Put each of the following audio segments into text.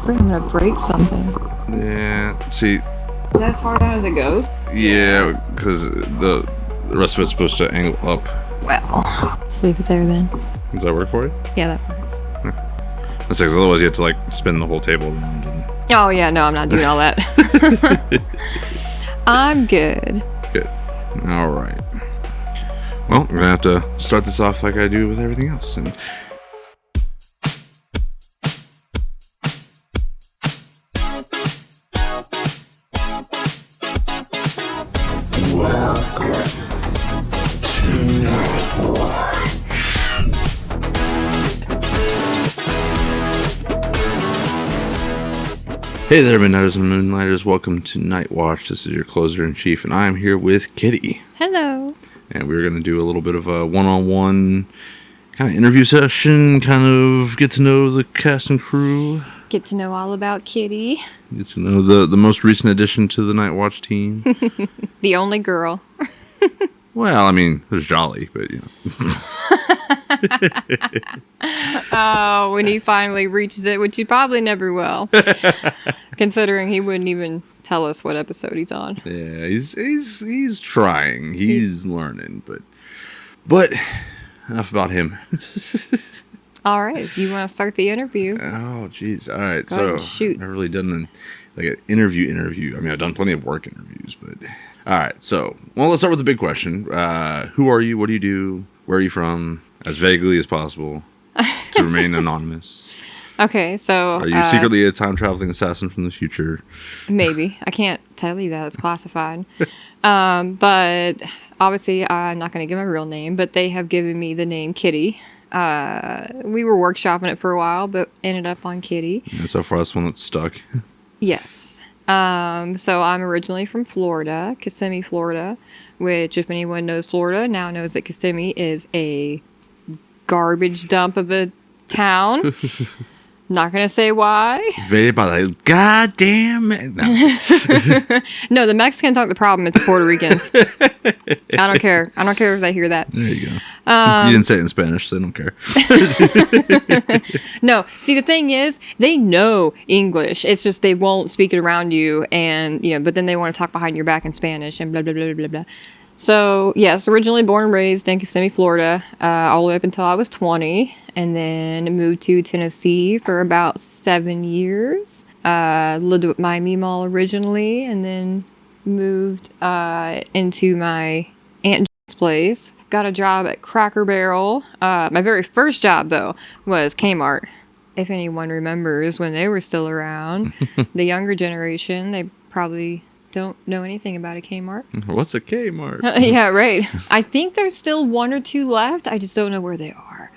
afraid I'm gonna break something. Yeah, see. Is that as far down as it goes? Yeah, because the rest of it's supposed to angle up. Well, just leave it there then. Does that work for you? Yeah, that works. That's because otherwise you have to like spin the whole table around. And... Oh yeah, no, I'm not doing all that. I'm good. Good. All right. Well, we're gonna have to start this off like I do with everything else. And Welcome to Nightwatch. hey there, Midnighters and Moonlighters. Welcome to Nightwatch. This is your closer-in-chief, and I'm here with Kitty. Hello. And we're going to do a little bit of a one-on-one kind of interview session, kind of get to know the cast and crew. Get to know all about Kitty. Get to know the most recent addition to the Nightwatch team. The only girl. Well, I mean, there's Jolly, but you know. Oh, when he finally reaches it, which he probably never will. Considering he wouldn't even tell us what episode he's on. Yeah, he's trying. He's learning, but enough about him. All right, if you want to start the interview. Oh, jeez. All right, Go ahead so and shoot. I've never really done an interview. I mean, I've done plenty of work interviews, but all right. So, well, let's start with the big question. Who are you? What do you do? Where are you from? As vaguely as possible to remain anonymous. Okay, so... Are you secretly a time-traveling assassin from the future? Maybe. I can't tell you that. It's classified. But obviously, I'm not going to give my real name, but they have given me the name Kitty. We were workshopping it for a while, but ended up on Kitty. And so far, that's one that's stuck. Yes. So I'm originally from Florida, Kissimmee, Florida, which if anyone knows Florida now knows that Kissimmee is a garbage dump of a town. Not gonna say why. Invaded by the goddamn... No. No, the Mexicans aren't the problem. It's Puerto Ricans. I don't care. I don't care if they hear that. There you go. You didn't say it in Spanish, so I don't care. No, see, the thing is, they know English. It's just they won't speak it around you, and but then they want to talk behind your back in Spanish and blah blah blah blah blah. So yes, originally born and raised in Kissimmee, Florida, all the way up until I was 20, and then moved to Tennessee for about 7 years. Lived with my Meemaw originally, and then moved into my Aunt Jen's place. Got a job at Cracker Barrel. My very first job, though, was Kmart. If anyone remembers when they were still around. The younger generation, they probably don't know anything about a Kmart. What's a Kmart? Yeah, right. I think there's still one or two left. I just don't know where they are.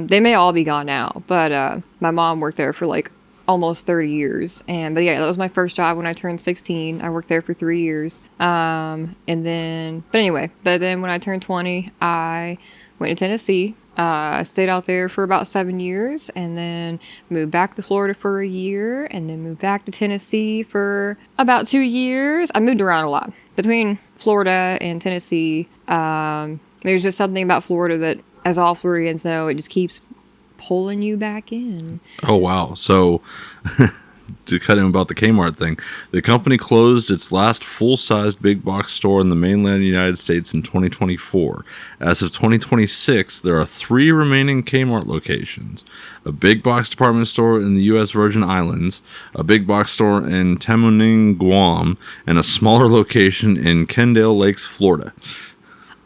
They may all be gone now, but my mom worked there for like almost 30 years. But yeah, that was my first job when I turned 16. I worked there for 3 years. But then when I turned 20, I went to Tennessee. I stayed out there for about 7 years, and then moved back to Florida for a year, and then moved back to Tennessee for about 2 years. I moved around a lot between Florida and Tennessee. There's just something about Florida that, as all Floridians know, it just keeps pulling you back in. Oh, wow. So... to cut in about the Kmart thing, the company closed its last full-sized big box store in the mainland United States in 2024. As of 2026, there are 3 remaining Kmart locations: a big box department store in the U.S. Virgin Islands, a big box store in Tamuning, Guam, and a smaller location in Kendall Lakes, Florida.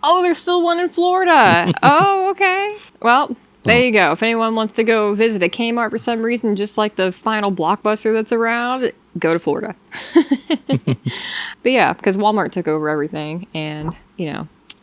Oh, there's still one in Florida. Oh, okay. Well... there you go. If anyone wants to go visit a Kmart for some reason, just like the final Blockbuster that's around, go to Florida. But yeah, because Walmart took over everything, and,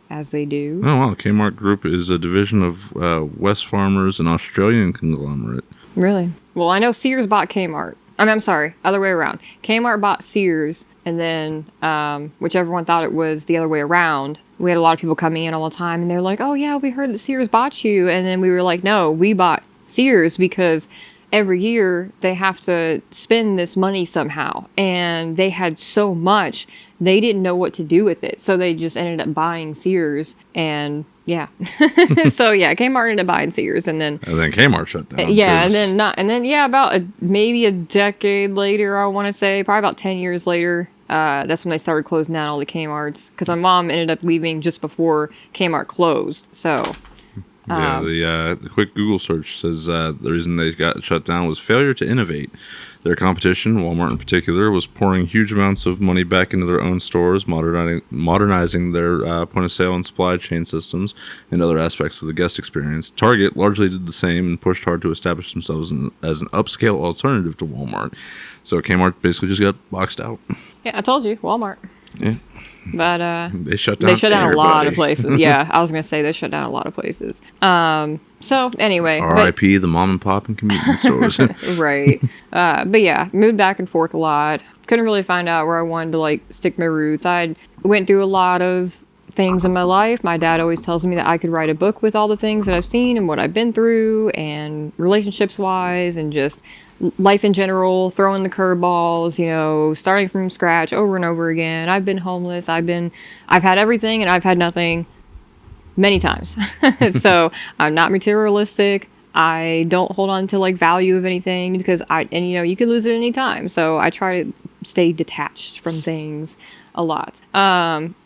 as they do. Oh, wow. Kmart Group is a division of West Farmers, an Australian conglomerate. Really? Well, I know Sears bought Kmart. I'm sorry, other way around. Kmart bought Sears, and then, whichever one thought it was the other way around, we had a lot of people coming in all the time, and they're like, oh yeah, we heard that Sears bought you. And then we were like, no, we bought Sears because every year they have to spend this money somehow. And they had so much they didn't know what to do with it. So they just ended up buying Sears, and yeah. So yeah, Kmart ended up buying Sears, and then Kmart shut down. yeah, and then yeah, about maybe a decade later, I want to say, probably about 10 years later, that's when they started closing down all the Kmarts, because my mom ended up leaving just before Kmart closed. So the quick Google search says the reason they got shut down was failure to innovate. Their competition, Walmart in particular, was pouring huge amounts of money back into their own stores, modernizing their point of sale and supply chain systems and other aspects of the guest experience. Target largely did the same and pushed hard to establish themselves as an upscale alternative to Walmart. So Kmart basically just got boxed out. Yeah, I told you, Walmart. Yeah. But they shut down a lot of places. Yeah, I was gonna say they shut down a lot of places. So anyway, R.I.P. the mom and pop and convenience stores. Right. But yeah, moved back and forth a lot. Couldn't really find out where I wanted to like stick my roots. I went through a lot of things in my life. My dad always tells me that I could write a book with all the things that I've seen and what I've been through, and relationships wise, and just life in general, throwing the curveballs, you know, starting from scratch over and over again. I've been homeless. I've had everything and I've had nothing many times. So I'm not materialistic. I don't hold on to like value of anything, because you know, you could lose it any time. So I try to stay detached from things a lot.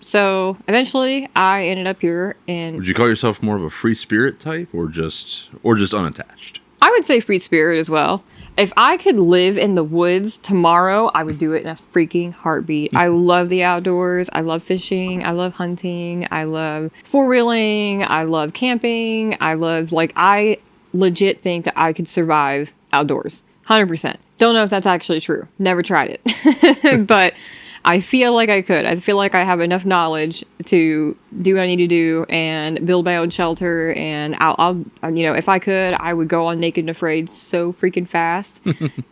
So eventually I ended up here, and would you call yourself more of a free spirit type or just unattached? I would say free spirit as well. If I could live in the woods tomorrow, I would do it in a freaking heartbeat. I love the outdoors. I love fishing. I love hunting. I love four-wheeling. I love camping. I legit think that I could survive outdoors. 100%. Don't know if that's actually true. Never tried it. But I feel like I could. I feel like I have enough knowledge to do what I need to do and build my own shelter. And I'll you know, if I could, I would go on Naked and Afraid so freaking fast,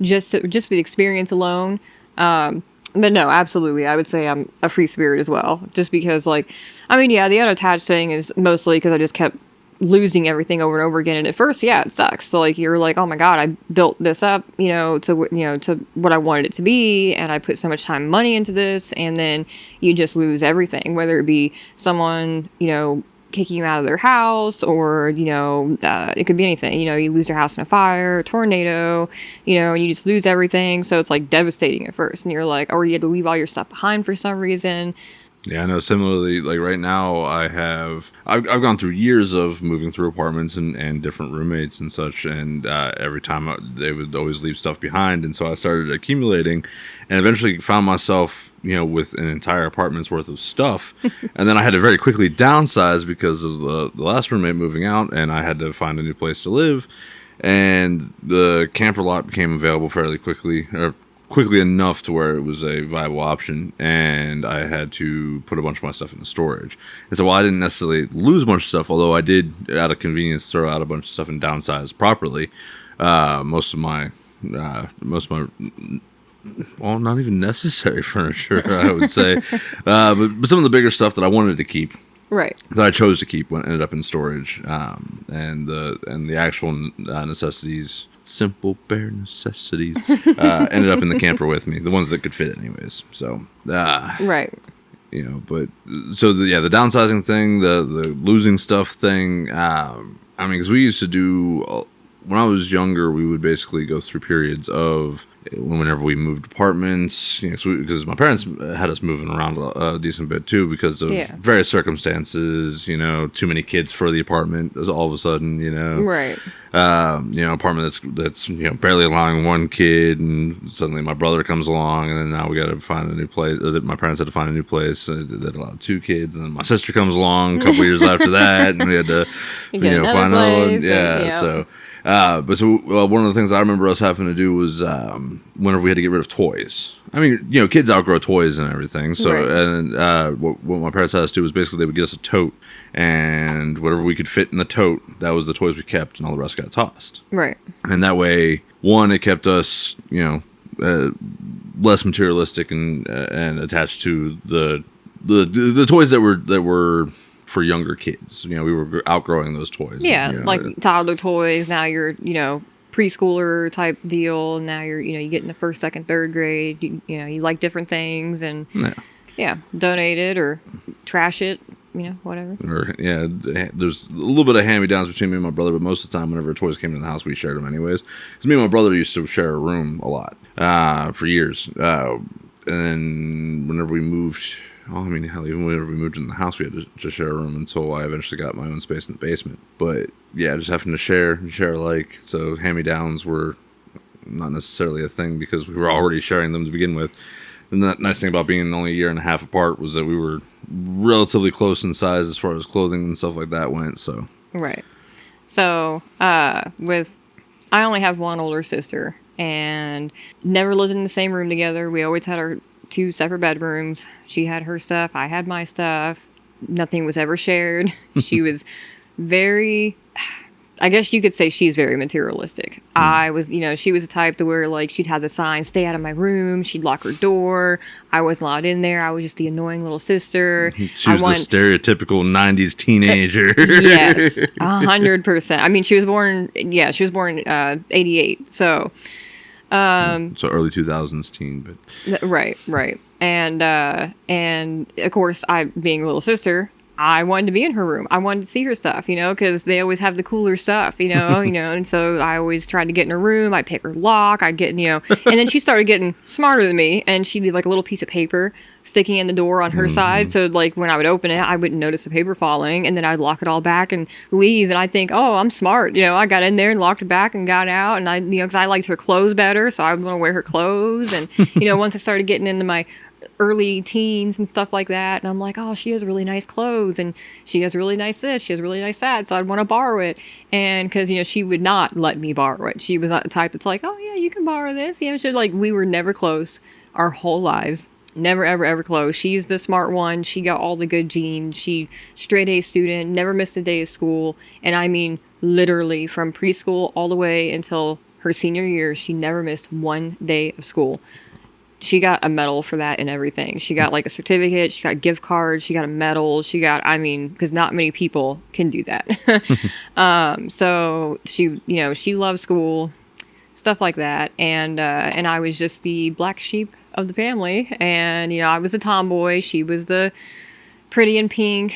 just for the experience alone. But no, absolutely, I would say I'm a free spirit as well. Just because, like, I mean, yeah, the unattached thing is mostly because I just kept losing everything over and over again, and at first, yeah, it sucks. So like, you're like, oh my god, I built this up, you know, to what I wanted it to be, and I put so much time and money into this, and then you just lose everything, whether it be someone, you know, kicking you out of their house, or, you know, it could be anything. You know, you lose your house in a fire, a tornado, you know, and you just lose everything. So it's like devastating at first, and you're like, or you had to leave all your stuff behind for some reason. Yeah, I know. Similarly, like right now, I've gone through years of moving through apartments and different roommates and such, and every time they would always leave stuff behind, and so I started accumulating, and eventually found myself, you know, with an entire apartment's worth of stuff, and then I had to very quickly downsize because of the last roommate moving out, and I had to find a new place to live, and the camper lot became available fairly quickly, or quickly enough to where it was a viable option, and I had to put a bunch of my stuff into storage. And so while I didn't necessarily lose much stuff, although I did, out of convenience, throw out a bunch of stuff and downsize properly, most of my well, not even necessary furniture, I would say, but some of the bigger stuff that I wanted to keep, right, that I chose to keep, ended up in storage, and the actual necessities, simple bare necessities, ended up in the camper with me, the ones that could fit anyways. So right, you know, but so the downsizing thing, the losing stuff thing, I mean, because we used to do, when I was younger, we would basically go through periods of, whenever we moved apartments, you know, because my parents had us moving around a decent bit too, because of various circumstances, you know, too many kids for the apartment all of a sudden, you know, right, you know, apartment that's you know, barely allowing one kid, and suddenly my brother comes along, and then now we got to find a new place, or that my parents had to find a new place that allowed two kids, and then my sister comes along a couple years after that, and we had to find another one. So but so one of the things I remember us having to do was whenever we had to get rid of toys. I mean, you know, kids outgrow toys and everything. So, right. And what my parents had us do was basically they would get us a tote, and whatever we could fit in the tote, that was the toys we kept, and all the rest got tossed. Right. And that way, one, it kept us, you know, less materialistic and attached to the toys that were for younger kids. You know, we were outgrowing those toys. Yeah, you know, like toddler toys. Now you're, you know, preschooler type deal. Now you're, you know, you get in the first, second, third grade. You know, you like different things, and Yeah, donate it or trash it, whatever. Or there's a little bit of hand-me-downs between me and my brother, but most of the time, whenever toys came into the house, we shared them anyways. Because me and my brother used to share a room a lot for years, and then whenever we moved, even whenever we moved in the house, we had to share a room until I eventually got my own space in the basement. But yeah, just having to share alike. So hand-me-downs were not necessarily a thing because we were already sharing them to begin with. And the nice thing about being only a year and a half apart was that we were relatively close in size as far as clothing and stuff like that went. So right. So I only have one older sister and never lived in the same room together. We always had our 2 separate bedrooms. She had her stuff. I had my stuff. Nothing was ever shared. She was very, I guess you could say she's very materialistic. I was, she was the type to where, like, she'd have the sign, stay out of my room. She'd lock her door. I wasn't allowed in there. I was just the annoying little sister. She was the stereotypical 90s teenager. Yes, 100%. I mean, she was born 88. So early 2000s teen, but right. And of course, I being a little sister, I wanted to be in her room. I wanted to see her stuff, because they always have the cooler stuff, and so I always tried to get in her room. I'd pick her lock. I'd get, and then she started getting smarter than me, and she'd leave like a little piece of paper sticking in the door on her side. So like when I would open it, I wouldn't notice the paper falling, and then I'd lock it all back and leave. And I think, oh, I'm smart. I got in there and locked it back and got out. And I, because I liked her clothes better, so I would want to wear her clothes. And, once I started getting into my early teens and stuff like that, and I'm like, oh, she has really nice clothes and she has really nice this, she has really nice that, so I'd want to borrow it. And because she would not let me borrow it. She was not the type that's like, oh yeah, you can borrow this. We were never close our whole lives. Never ever close. She's the smart one. She got all the good genes. She straight A student, never missed a day of school. And I mean literally from preschool all the way until her senior year, she never missed one day of school. She got a medal for that and everything. She got like a certificate, she got gift cards, she got a medal, because not many people can do that. So she loved school, stuff like that. And I was just the black sheep of the family. And, I was a tomboy. She was the pretty in pink,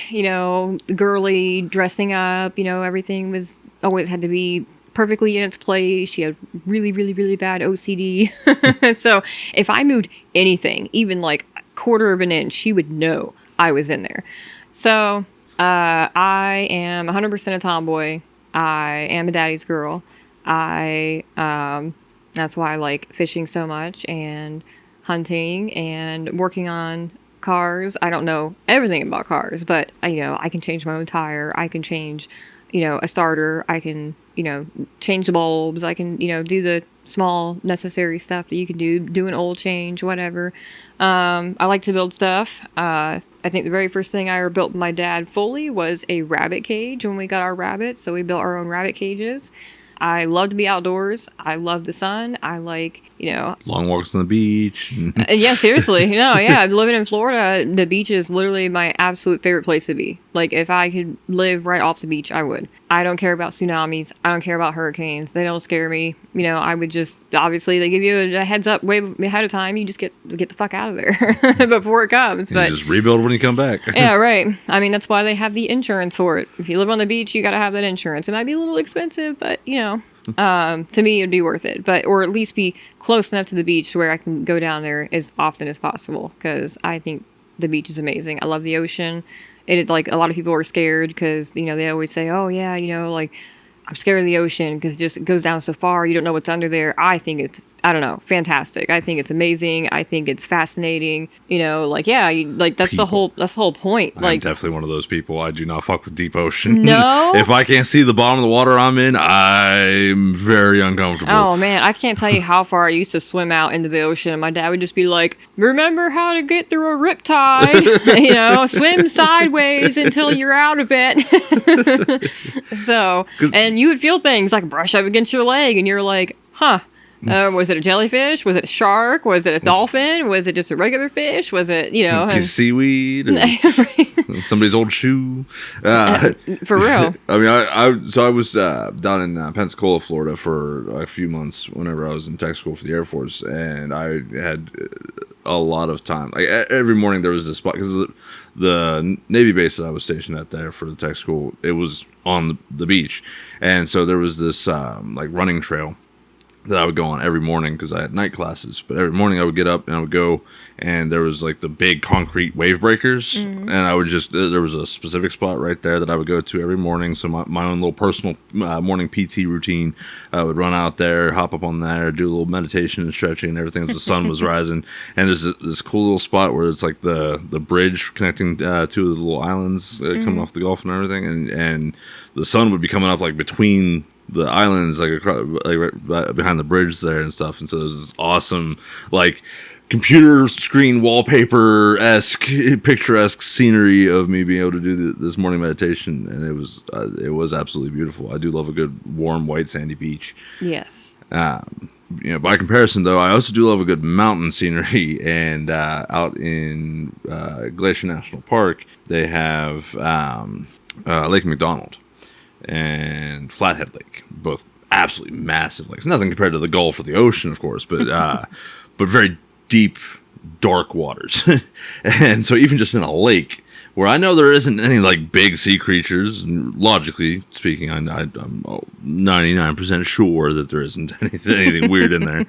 girly, dressing up, everything was always had to be perfectly in its place. She had really, really, really bad OCD. So if I moved anything, even like a quarter of an inch, she would know I was in there. So I am 100% a tomboy. I am a daddy's girl. That's why I like fishing so much and hunting and working on cars. I don't know everything about cars, but I can change my own tire. I can change, a starter. I can, change the bulbs. I can, do the small necessary stuff that you can do an oil change, whatever. I like to build stuff. I think the very first thing I ever built with my dad fully was a rabbit cage when we got our rabbits. So we built our own rabbit cages. I love to be outdoors. I love the sun. I like, long walks on the beach. Yeah, seriously. Living in Florida, the beach is literally my absolute favorite place to be. Like, if I could live right off the beach, I would. I don't care about tsunamis. I don't care about hurricanes. They don't scare me. I would just, obviously, they give you a heads up way ahead of time. You just get the fuck out of there before it comes. But just rebuild when you come back. Yeah, right. I mean, that's why they have the insurance for it. If you live on the beach, you got to have that insurance. It might be a little expensive, but, to me, it'd be worth it. Or at least be close enough to the beach where I can go down there as often as possible, because I think the beach is amazing. I love the ocean. Like, a lot of people are scared because, they always say, oh, yeah, like, I'm scared of the ocean because it goes down so far. You don't know what's under there. I think it's, fantastic. I think it's amazing. I think it's fascinating. That's the whole point. I'm definitely one of those people. I do not fuck with deep ocean. No? If I can't see the bottom of the water I'm in, I'm very uncomfortable. Oh, man. I can't tell you how far I used to swim out into the ocean. And my dad would just be like, remember how to get through a riptide? Swim sideways until you're out of it. So, and you would feel things like brush up against your leg and you're like, huh. Was it a jellyfish? Was it a shark? Was it a dolphin? Was it just a regular fish? Was it, piece of seaweed? Somebody's old shoe? For real. I mean, I was down in Pensacola, Florida for a few months whenever I was in tech school for the Air Force, and I had a lot of time. Like every morning there was this spot because the Navy base that I was stationed at there for the tech school, it was on the beach, and so there was this like running trail that I would go on every morning because I had night classes. But every morning I would get up and I would go, and there was like the big concrete wave breakers, and I would just there was a specific spot right there that I would go to every morning. So my own little personal morning PT routine, I would run out there, hop up on there, do a little meditation and stretching and everything as the sun was rising. And there's this cool little spot where it's like the bridge connecting two of the little islands coming off the Gulf and everything, and the sun would be coming up like between the islands, like across, like right behind the bridge there and stuff. And so there's this awesome, like, computer screen wallpaper-esque, picturesque scenery of me being able to do this morning meditation, and it was absolutely beautiful. I do love a good warm white sandy beach. Yes. By comparison, though, I also do love a good mountain scenery. And out in Glacier National Park, they have Lake McDonald and Flathead Lake, both absolutely massive lakes. Nothing compared to the Gulf or the ocean, of course, but but very deep, dark waters. And so even just in a lake where I know there isn't any like big sea creatures, and logically speaking, I'm 99% sure that there isn't anything weird in there.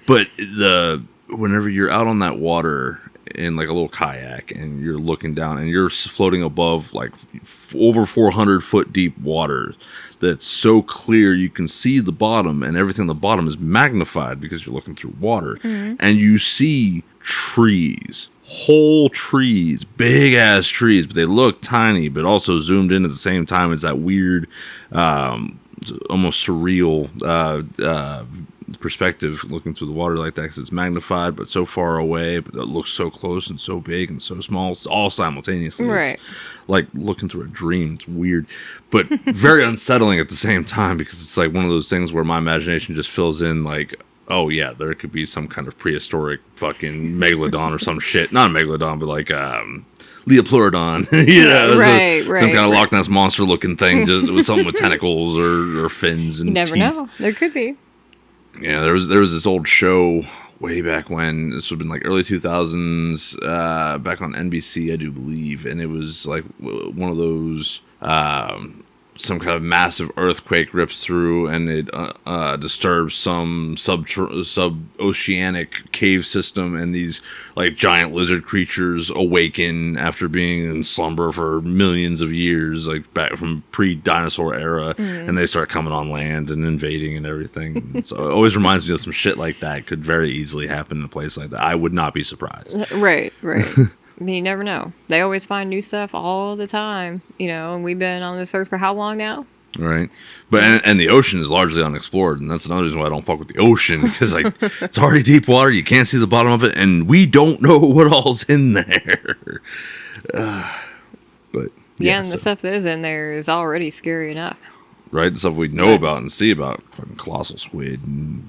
But whenever you're out on that water in like a little kayak and you're looking down and you're floating above like over 400 foot deep water that's so clear you can see the bottom, and everything on the bottom is magnified because you're looking through water, and you see trees, whole trees, big ass trees, but they look tiny but also zoomed in at the same time. It's that weird almost surreal perspective looking through the water like that, because it's magnified but so far away, but it looks so close and so big and so small. It's all simultaneously. Right. It's like looking through a dream. It's weird, but very unsettling at the same time, because it's like one of those things where my imagination just fills in like, oh yeah, there could be some kind of prehistoric fucking megalodon or some shit. Not a megalodon, but like Leopleurodon. Some kind of Loch Ness monster looking thing, just with something with tentacles or fins and You never teeth. know. There could be. Yeah, there was this old show way back when. This would have been like early 2000s, back on NBC, I do believe, and it was like one of those some kind of massive earthquake rips through, and it disturbs some sub-oceanic cave system, and these like giant lizard creatures awaken after being in slumber for millions of years, like back from pre-dinosaur era, and they start coming on land and invading and everything. So it always reminds me of some shit like that could very easily happen in a place like that. I would not be surprised. Right. I mean, you never know. They always find new stuff all the time, and we've been on this earth for how long now? Right. But and the ocean is largely unexplored, and that's another reason why I don't fuck with the ocean, because like it's already deep water, you can't see the bottom of it, and we don't know what all's in there. But Yeah, and the stuff that is in there is already scary enough. Right, the stuff we know about and see about, fucking colossal squid and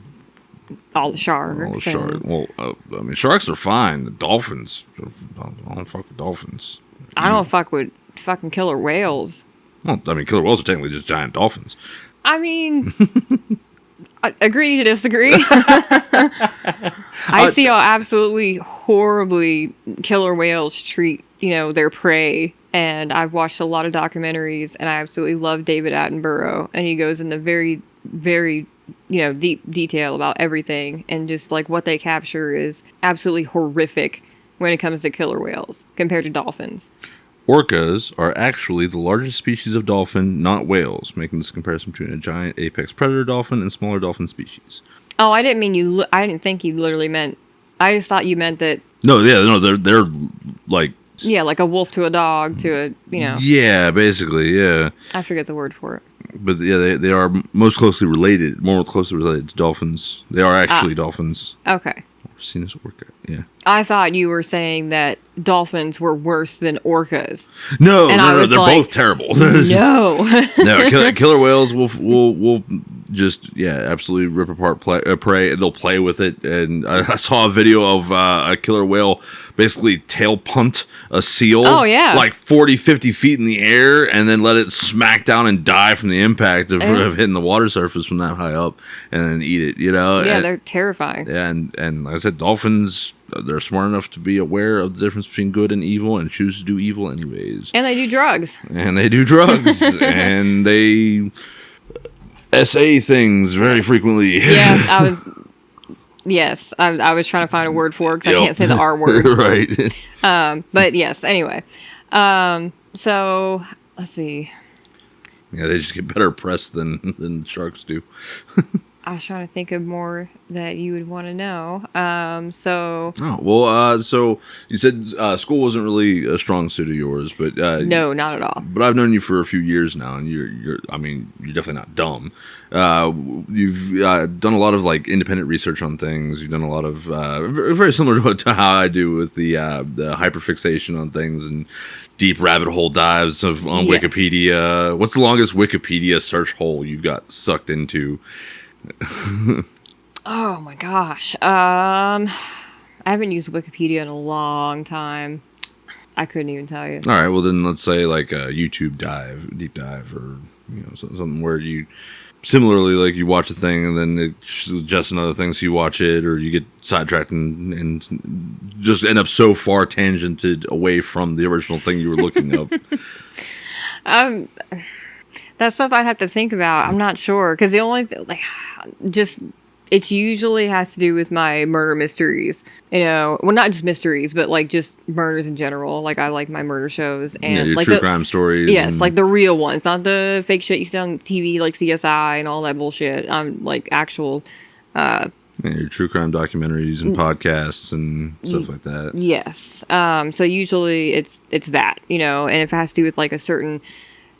All the sharks. all the sharks. Well, I mean, sharks are fine. The dolphins, I don't fuck with dolphins. I don't fuck with fucking killer whales. Well, I mean, killer whales are technically just giant dolphins. I mean, agree to disagree. I see how absolutely horribly killer whales treat, their prey. And I've watched a lot of documentaries, and I absolutely love David Attenborough. And he goes into very, very, deep detail about everything. And just like what they capture is absolutely horrific when it comes to killer whales compared to dolphins. Orcas are actually the largest species of dolphin, not whales, making this comparison between a giant apex predator dolphin and smaller dolphin species. Oh, I didn't mean I didn't think you literally meant. I just thought you meant that. No, they're like. Yeah, like a wolf to a dog to a, Yeah, basically, yeah. I forget the word for it. But yeah, they are more closely related to dolphins. They are actually dolphins. Okay. Orcinus orca, yeah. I thought you were saying that dolphins were worse than orcas. No, they're both terrible. No. No, killer whales will just, absolutely rip apart prey. They'll play with it. And I saw a video of a killer whale basically tail punt a seal. Oh, yeah. Like 40, 50 feet in the air, and then let it smack down and die from the impact of hitting the water surface from that high up, and then eat it, Yeah, they're terrifying. And like I said, dolphins they're smart enough to be aware of the difference between good and evil and choose to do evil anyways. And they do drugs. And they do drugs. And they SA things very frequently. Yeah, I was trying to find a word for it because I can't say the R word. Right. But yes, anyway. So, let's see. Yeah, they just get better press than sharks do. I was trying to think of more that you would want to know. So you said school wasn't really a strong suit of yours, but no, not at all. But I've known you for a few years now, and you're definitely not dumb. You've done a lot of like independent research on things. You've done a lot of very similar to how I do with the hyperfixation on things and deep rabbit hole dives on Yes. Wikipedia. What's the longest Wikipedia search hole you've got sucked into? Oh my gosh. I haven't used Wikipedia in a long time. I couldn't even tell you. All right, well then let's say like a YouTube deep dive, or something where you similarly like you watch a thing and then it suggests another thing, so you watch it, or you get sidetracked and just end up so far tangented away from the original thing you were looking up. That's stuff I'd have to think about. I'm not sure. Because the only it usually has to do with my murder mysteries. Well, not just mysteries, but like just murders in general. Like I like my murder shows and your like true crime stories. Yes, like the real ones, not the fake shit you see on TV, like CSI and all that bullshit. I'm like actual. Your true crime documentaries and podcasts and stuff like that. Yes. So usually it's that, and if it has to do with like a certain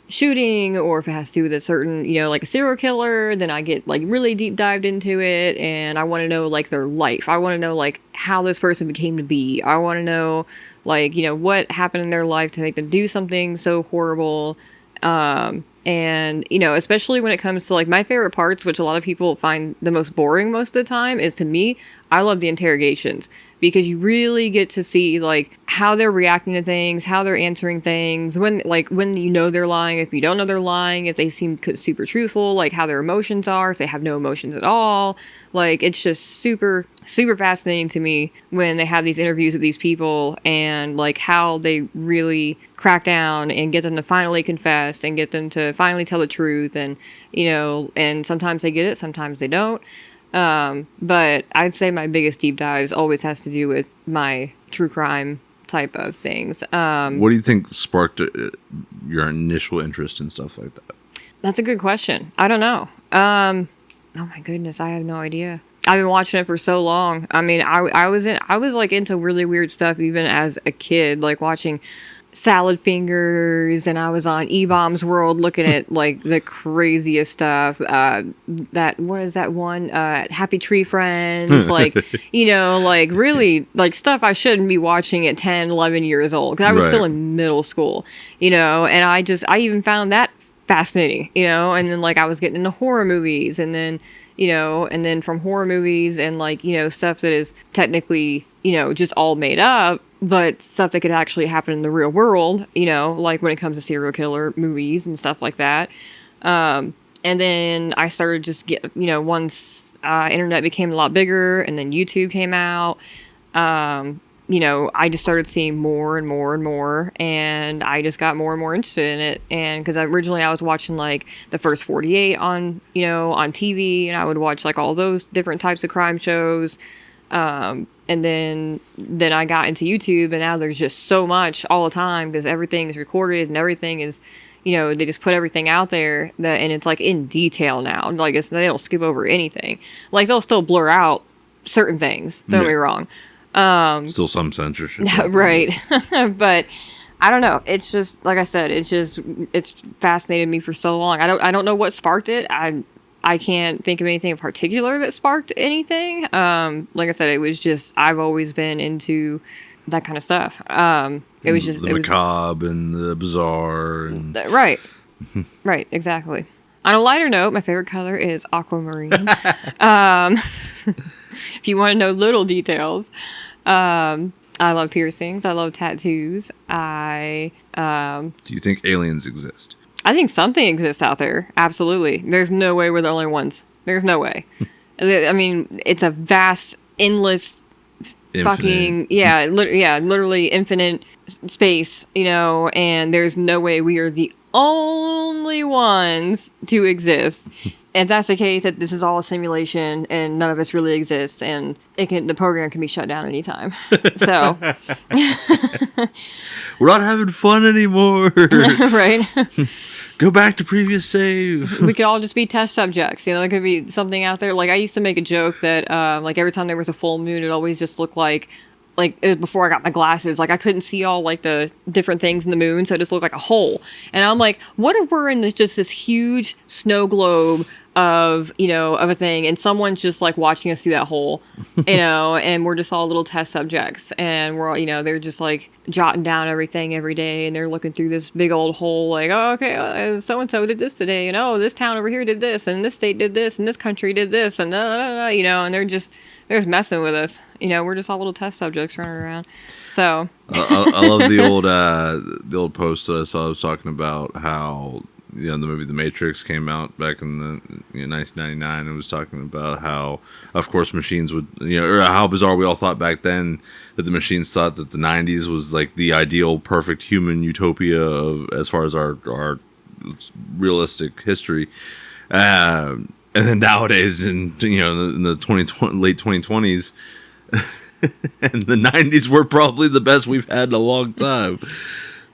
shooting, or if it has to do with a certain, like a serial killer, then I get like really deep dived into it, and I want to know like their life. I want to know like how this person became to be. I want to know like, what happened in their life to make them do something so horrible. And, especially when it comes to like my favorite parts, which a lot of people find the most boring most of the time, is to me, I love the interrogations, because you really get to see like how they're reacting to things, how they're answering things, when they're lying, if you don't know they're lying, if they seem super truthful, like how their emotions are, if they have no emotions at all. Like, it's just super, super fascinating to me when they have these interviews with these people and like how they really crack down and get them to finally confess and get them to finally tell the truth. And, and sometimes they get it, sometimes they don't. But I'd say my biggest deep dives always has to do with my true crime type of things. What do you think sparked your initial interest in stuff like that? That's a good question. I don't know. Oh my goodness, I have no idea. I've been watching it for so long. I mean, I was like into really weird stuff even as a kid, like watching Salad Fingers, and I was on E-Bomb's World looking at like the craziest stuff. What is that one? Happy Tree Friends, like, like really like stuff I shouldn't be watching at 10, 11 years old, because I was still in middle school, and I even found that fascinating, and then like I was getting into horror movies, and then from horror movies and like, stuff that is technically, just all made up, but stuff that could actually happen in the real world, like when it comes to serial killer movies and stuff like that. And then I started just once internet became a lot bigger and then YouTube came out, I just started seeing more and more and more, and I just got more and more interested in it. And because originally I was watching like the First 48 on TV, and I would watch like all those different types of crime shows. And then I got into YouTube, and now there's just so much all the time because everything is recorded and everything is, they just put everything out there and it's like in detail now. Like they don't skip over anything. Like they'll still blur out certain things. Don't get me wrong. Still some censorship. Right. But I don't know. It's just, like I said, it's fascinated me for so long. I don't know what sparked it. I can't think of anything in particular that sparked anything. Like I said, it was just, I've always been into that kind of stuff. It was just the macabre and the bizarre. And... Right. Right. Exactly. On a lighter note, my favorite color is aquamarine. If you want to know little details, I love piercings. I love tattoos. Do you think aliens exist? I think something exists out there. Absolutely. There's no way we're the only ones. There's no way. I mean, it's a vast, endless fucking literally infinite space, and there's no way we are the only ones to exist. And that's the case, that this is all a simulation and none of us really exists, and the program can be shut down anytime. So we're not having fun anymore. Right. Go back to previous save. We could all just be test subjects. There could be something out there. Like, I used to make a joke that like every time there was a full moon, it always just looked like it was before I got my glasses. Like, I couldn't see all like the different things in the moon, so it just looked like a hole. And I'm like, what if we're in just this huge snow globe of a thing, and someone's just like watching us through that hole, and we're just all little test subjects, and we're all, they're just like jotting down everything every day, and they're looking through this big old hole, like, oh, okay, so and so did this today, and oh, this town over here did this, and this state did this, and this country did this, and and they're just messing with us. We're just all little test subjects running around. So I love the old post that I saw. I was talking about how the movie The Matrix came out back in the 1999, and was talking about how, of course, machines would, or how bizarre we all thought back then that the machines thought that the 90s was like the ideal, perfect human utopia as far as our realistic history. And then nowadays, in the late 2020s, and the 90s were probably the best we've had in a long time.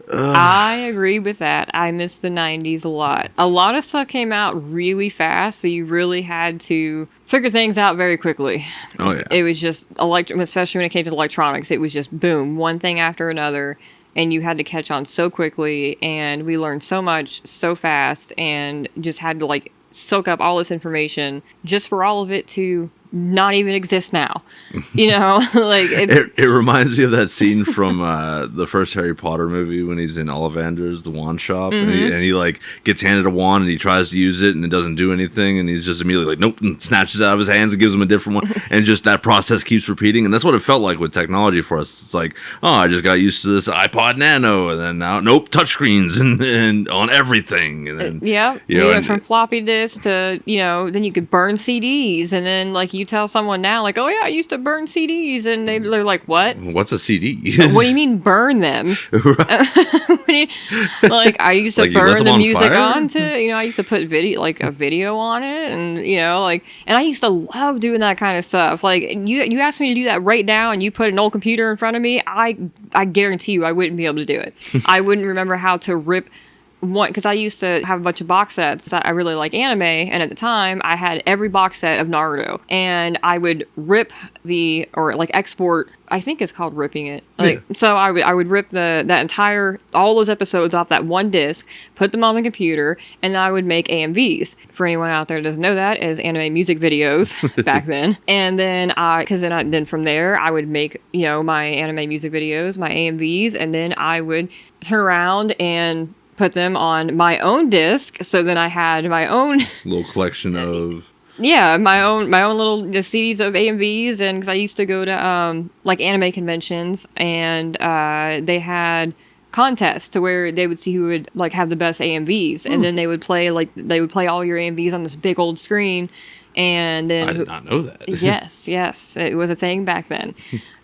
I agree with that. I miss the 90s a lot. A lot of stuff came out really fast, so you really had to figure things out very quickly. Oh, yeah. It was just, especially when it came to electronics, it was just boom, one thing after another, and you had to catch on so quickly, and we learned so much so fast, and just had to soak up all this information just for all of it to not even exist now. It reminds me of that scene from the first Harry Potter movie when he's in Ollivander's, the wand shop, and he gets handed a wand and he tries to use it and it doesn't do anything, and he's just immediately like, nope, and snatches it out of his hands and gives him a different one, and just that process keeps repeating. And that's what it felt like with technology for us. It's like, oh, I just got used to this iPod Nano, and then now, nope, touchscreens and on everything, and then you went from floppy disk to then you could burn CDs, and then you tell someone now, like, oh yeah, I used to burn CDs, and they're like, what? What's a CD? What do you mean burn them? I used to burn the music onto, I used to put a video on it, and and I used to love doing that kind of stuff. Like, you asked me to do that right now, and you put an old computer in front of me, I guarantee you I wouldn't be able to do it. I wouldn't remember how to rip one, because I used to have a bunch of box sets. I really like anime, and at the time I had every box set of Naruto, and I would rip export. I think it's called ripping it. So I would rip all those episodes off that one disc, put them on the computer, and I would make AMVs. For anyone out there that doesn't know that, as anime music videos back then. And then then from there I would make my anime music videos, my AMVs, and then I would turn around and put them on my own disc. So then I had my own little collection of my own little CDs of AMVs, and because I used to go to anime conventions, and they had contests to where they would see who would have the best AMVs, and then they would play all your AMVs on this big old screen. And then I did not know that. yes, it was a thing back then.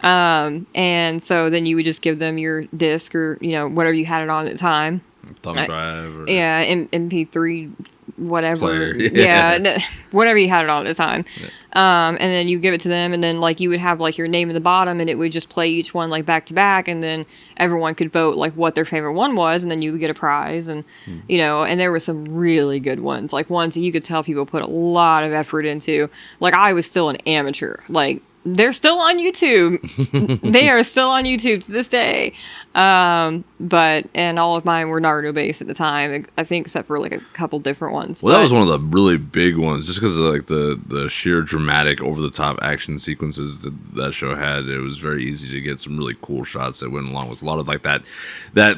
And so then you would just give them your disc, or whatever you had it on at the time. Thumb drive, or MP3, whatever. Player. Whatever you had it on at the time. And then you give it to them, and then you would have your name at the bottom, and it would just play each one back to back, and then everyone could vote what their favorite one was, and then you would get a prize, and and there were some really good ones, ones that you could tell people put a lot of effort into. I was still an amateur. They're still on YouTube. They are still on YouTube to this day. And all of mine were Naruto based at the time, I think, except for a couple different ones. Well, that was one of the really big ones, just because of the sheer dramatic, over the top action sequences that show had. It was very easy to get some really cool shots that went along with a lot of that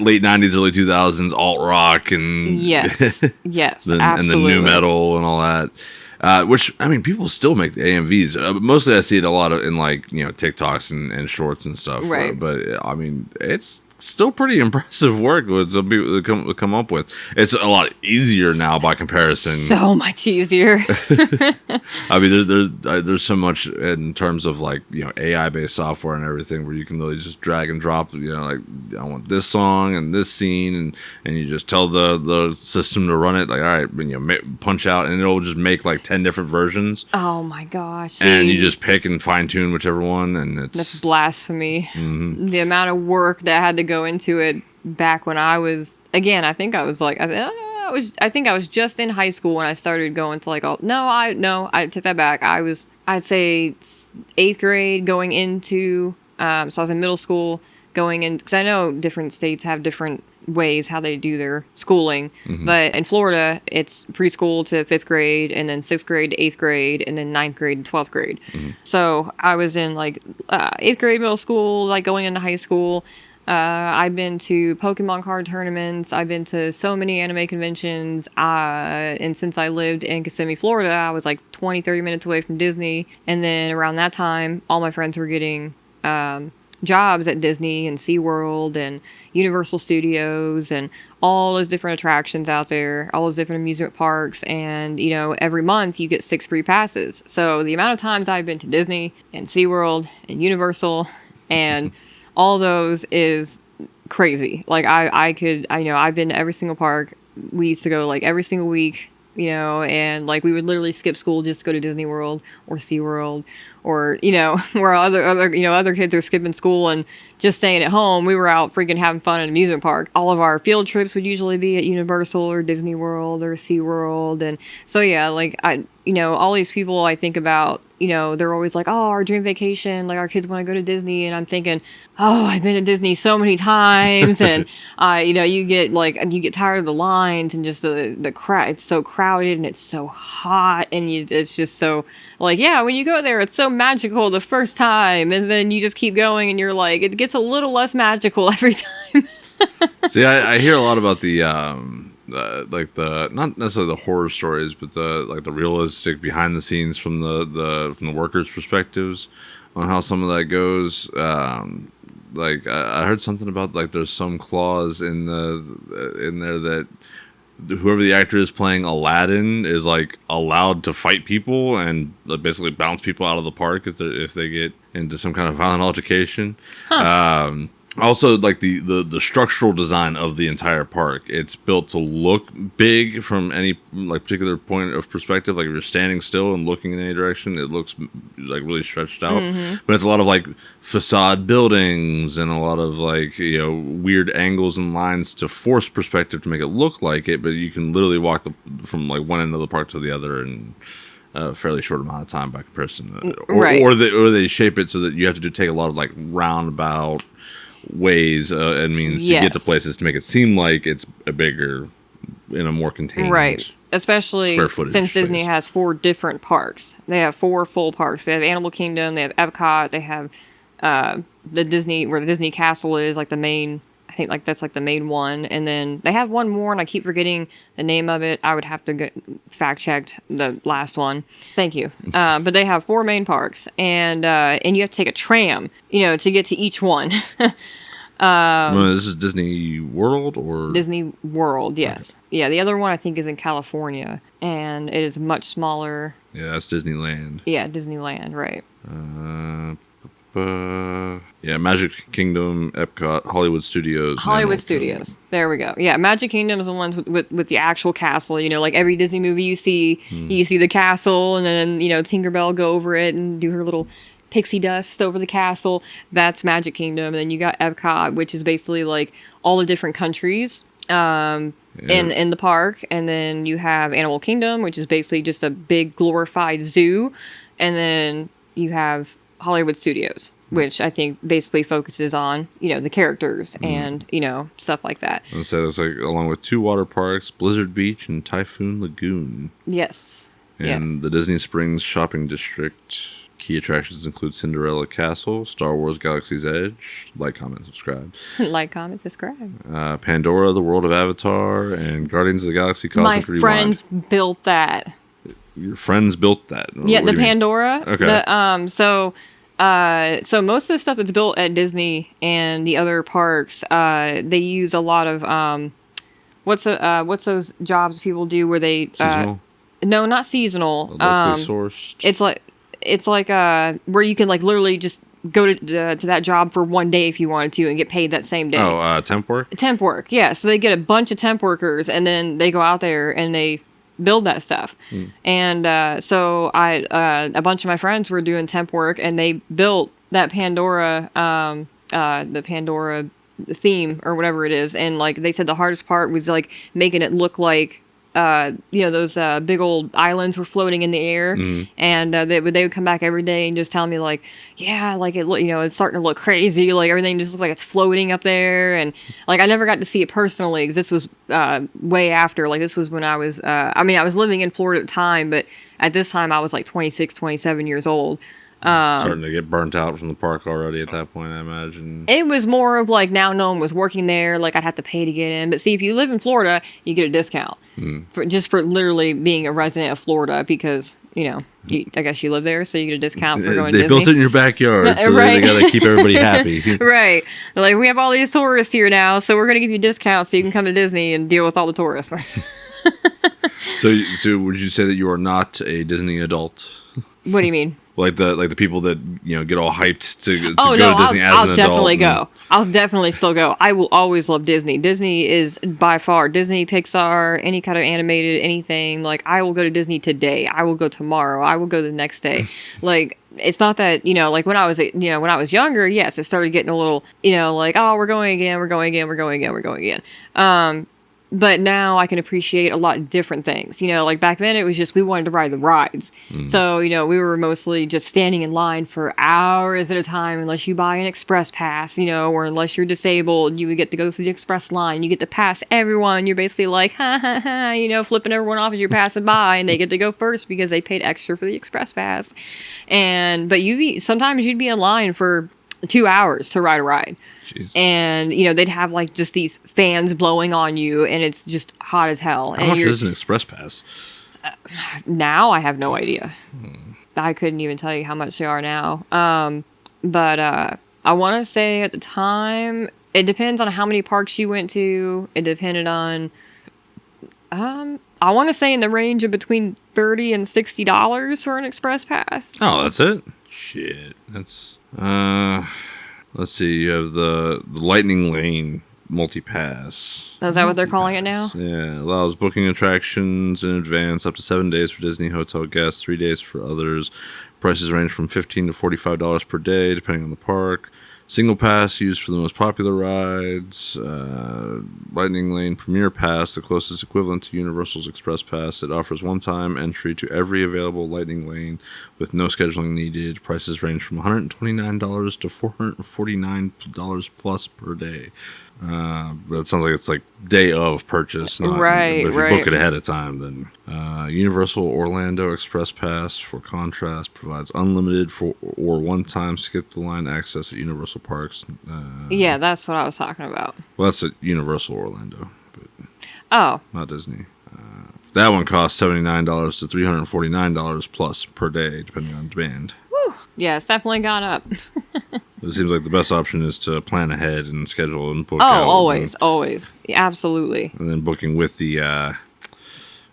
late 90s, early 2000s alt rock, and yes, absolutely, and the new metal and all that. Which, I mean, people still make the AMVs. Mostly I see it a lot in TikToks and shorts and stuff. Right. But I mean, it's still pretty impressive work what some people come up with. It's a lot easier now by comparison. So much easier. I mean, there's so much in terms of like, you know, AI based software and everything where you can really just drag and drop, you know, like I want this song and this scene, and you just tell the system to run it, like, all right, you know, punch out, and it'll just make like 10 different versions. Oh my gosh! And you just pick and fine tune whichever one, and that's blasphemy. Mm-hmm. The amount of work that had to go into it back when I was, again, I think I was like, I think I was just in high school when I started going to like, I take that back. I'd say 8th grade going into, so I was in middle school going in, because I know different states have different ways how they do their schooling. Mm-hmm. But in Florida, it's preschool to 5th grade, and then 6th grade to 8th grade, and then 9th grade and 12th grade. Mm-hmm. So I was in like 8th grade middle school, like going into high school. I've been to Pokemon card tournaments. I've been to so many anime conventions. And since I lived in Kissimmee, Florida, I was like 20, 30 minutes away from Disney. And then around that time, all my friends were getting jobs at Disney and SeaWorld and Universal Studios and all those different attractions out there, all those different amusement parks. And, you know, every month you get 6 free passes. So the amount of times I've been to Disney and SeaWorld and Universal and all those is crazy. Like I've been to every single park. We used to go like every single week, you know, and like we would literally skip school just to go to Disney World or SeaWorld, or, you know, where other kids are skipping school and just staying at home. We were out freaking having fun at an amusement park. All of our field trips would usually be at Universal or Disney World or SeaWorld. And so, yeah, like all these people I think about, you know, they're always like, oh, our dream vacation, like our kids want to go to Disney. And I'm thinking, oh, I've been to Disney so many times. And, you get tired of the lines and just the crowd. It's so crowded and it's so hot. And it's just so like, yeah, when you go there, it's so magical the first time. And then you just keep going and you're like, it gets a little less magical every time. See, I hear a lot about the not necessarily the horror stories, but the realistic behind the scenes from the workers' perspectives on how some of that goes. I heard something about like there's some clause in there that whoever the actor is playing Aladdin is like allowed to fight people and basically bounce people out of the park if they get into some kind of violent altercation. Huh. Also, like the structural design of the entire park, it's built to look big from any like particular point of perspective. Like if you're standing still and looking in any direction, it looks like really stretched out. Mm-hmm. But it's a lot of like facade buildings and a lot of like, you know, weird angles and lines to force perspective to make it look like it. But you can literally walk from like one end of the park to the other in a fairly short amount of time by comparison. Or they shape it so that you have to take a lot of like roundabout ways and means to get to places to make it seem like it's a bigger, in a more contained, right? Especially since Disney space. Has 4 different parks. They have 4 full parks. They have Animal Kingdom. They have Epcot. They have the Disney, where the Disney Castle is, like the main. I think like that's like the main one, and then they have one more, and I keep forgetting the name of it. I would have to fact check the last one. Thank you. But they have 4 main parks, and you have to take a tram, you know, to get to each one. This is Disney World or Disney World, yes. Okay. Yeah, the other one I think is in California, and it is much smaller. Yeah, that's Disneyland. Yeah, Disneyland, right. Magic Kingdom, Epcot, Hollywood Studios. Hollywood Studios. There we go. Yeah, Magic Kingdom is the ones with the actual castle. You know, like every Disney movie you see the castle, and then, you know, Tinkerbell go over it and do her little pixie dust over the castle. That's Magic Kingdom. And then you got Epcot, which is basically like all the different countries in the park. And then you have Animal Kingdom, which is basically just a big glorified zoo. And then you have Hollywood Studios, which I think basically focuses on, you know, the characters and, you know, stuff like that. So it's like along with 2 water parks, Blizzard Beach and Typhoon Lagoon. Yes. And the Disney Springs Shopping District. Key attractions include Cinderella Castle, Star Wars Galaxy's Edge. Like, comment, subscribe. Like, comment, subscribe. Pandora, the World of Avatar, and Guardians of the Galaxy Cosmic Rewind. My friends built that. Your friends built that? Yeah, the Pandora. Okay. So So most of the stuff that's built at Disney and the other parks, they use a lot of what's those jobs people do where they Seasonal? no, not seasonal. Locally sourced? It's like where you can like literally just go to that job for one day if you wanted to and get paid that same day. Oh, temp work? Temp work, yeah. So they get a bunch of temp workers and then they go out there and they build that stuff. And so a bunch of my friends were doing temp work and they built that Pandora, the Pandora theme or whatever it is. And like they said, the hardest part was like making it look like those big old islands were floating in the air, and they would come back every day and just tell me like, yeah, like it's starting to look crazy, like everything just looks like it's floating up there, and like I never got to see it personally because this was way after, like this was when I was, I was living in Florida at the time, but at this time I was like 26, 27 years old. Starting to get burnt out from the park already at that point, I imagine. It was more of like now no one was working there, like I'd have to pay to get in. But see, if you live in Florida, you get a discount for literally being a resident of Florida because, I guess you live there, so you get a discount for going to Disney. They built it in your backyard, so right. they got to keep everybody happy. Right. They're like, we have all these tourists here now, so we're going to give you discounts so you can come to Disney and deal with all the tourists. So would you say that you are not a Disney adult? What do you mean? Like the people that get all hyped to go no, to Disney as an adult. I'll definitely go. I'll definitely still go. I will always love Disney. Disney is by far Disney, Pixar, any kind of animated anything. Like I will go to Disney today. I will go tomorrow. I will go the next day. Like it's not that like when I was younger. Yes, it started getting a little like oh we're going again. But now I can appreciate a lot of different things. Like back then it was just we wanted to ride the rides. So, we were mostly just standing in line for hours at a time unless you buy an express pass, or unless you're disabled, you would get to go through the express line. You get to pass everyone. You're basically like, ha, ha, ha, flipping everyone off as you're passing by and they get to go first because they paid extra for the express pass. But sometimes you'd be in line for 2 hours to ride a ride. Jeez. And they'd have like just these fans blowing on you and it's just hot as hell. How much is an express pass? Now I have no idea. I couldn't even tell you how much they are now. But I want to say at the time it depends on how many parks you went to. It depended on I want to say in the range of between $30 and $60 for an express pass. Oh, that's it? Shit. That's let's see, you have the Lightning Lane multi-pass. Is that what they're calling it now? Yeah, allows booking attractions in advance up to 7 days for Disney hotel guests, 3 days for others. Prices range from $15 to $45 per day, depending on the park. Single pass used for the most popular rides. Lightning Lane Premier Pass, the closest equivalent to Universal's Express Pass. It offers one-time entry to every available Lightning Lane with no scheduling needed. Prices range from $129 to $449 plus per day. But it sounds like it's like day of purchase. Not, right, but if you right. book it ahead of time, then Universal Orlando Express Pass, for contrast, provides unlimited or one-time skip-the-line access at Universal parks. Yeah, that's what I was talking about. Well, that's at Universal Orlando, but not Disney. That one costs $79 to $349 plus per day, depending on demand. Whew. Yeah, it's definitely gone up. It seems like the best option is to plan ahead and schedule and book out. always. Absolutely. And then booking with the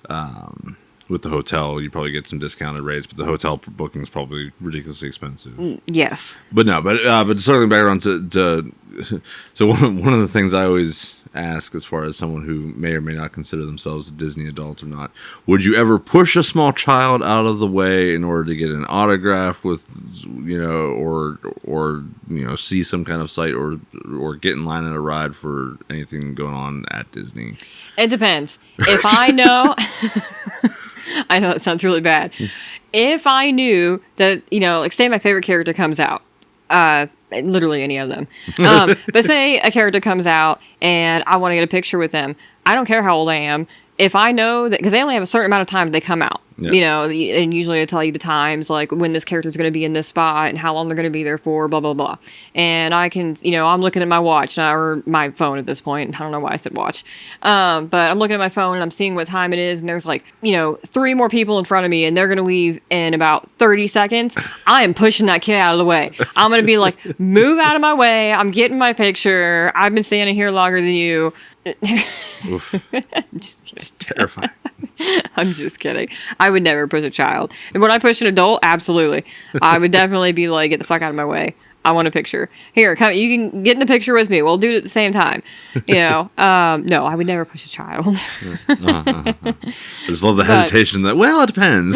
hotel, you probably get some discounted rates, but the hotel booking is probably ridiculously expensive. Yes. But circling back around to so one of the things I always ask, as far as someone who may or may not consider themselves a Disney adult or not, would you ever push a small child out of the way in order to get an autograph with, or see some kind of site or get in line at a ride for anything going on at Disney? It depends. If I know, I know it sounds really bad. If I knew that, like say my favorite character comes out, literally any of them. But say a character comes out and I want to get a picture with them. I don't care how old I am. If I know that, because they only have a certain amount of time they come out. Yeah. You know, and usually I tell you the times, like when this character's going to be in this spot and how long they're going to be there for, blah, blah, blah. And I can, you know, I'm looking at my watch now, or my phone at this point. I don't know why I said watch. But I'm looking at my phone and I'm seeing what time it is. And there's like, you know, 3 more people in front of me and they're going to leave in about 30 seconds. I am pushing that kid out of the way. I'm going to be like, move out of my way. I'm getting my picture. I've been standing here longer than you. Oof. It's terrifying. I'm just kidding. I would never push a child. And when I push an adult, absolutely. I would definitely be like, get the fuck out of my way. I want a picture. Here, come. You can get in the picture with me. We'll do it at the same time. You know. No, I would never push a child. I just love the hesitation that, well, it depends.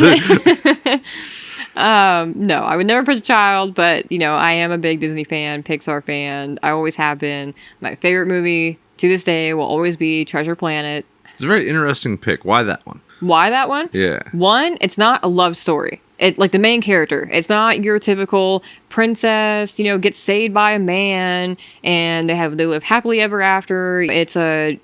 No, I would never push a child, but, you know, I am a big Disney fan, Pixar fan. I always have been. My favorite movie to this day will always be Treasure Planet. It's a very interesting pick. Why that one? Why that one? Yeah. One, it's not a love story. It, like the main character, it's not your typical princess, you know, gets saved by a man and they live happily ever after. It's a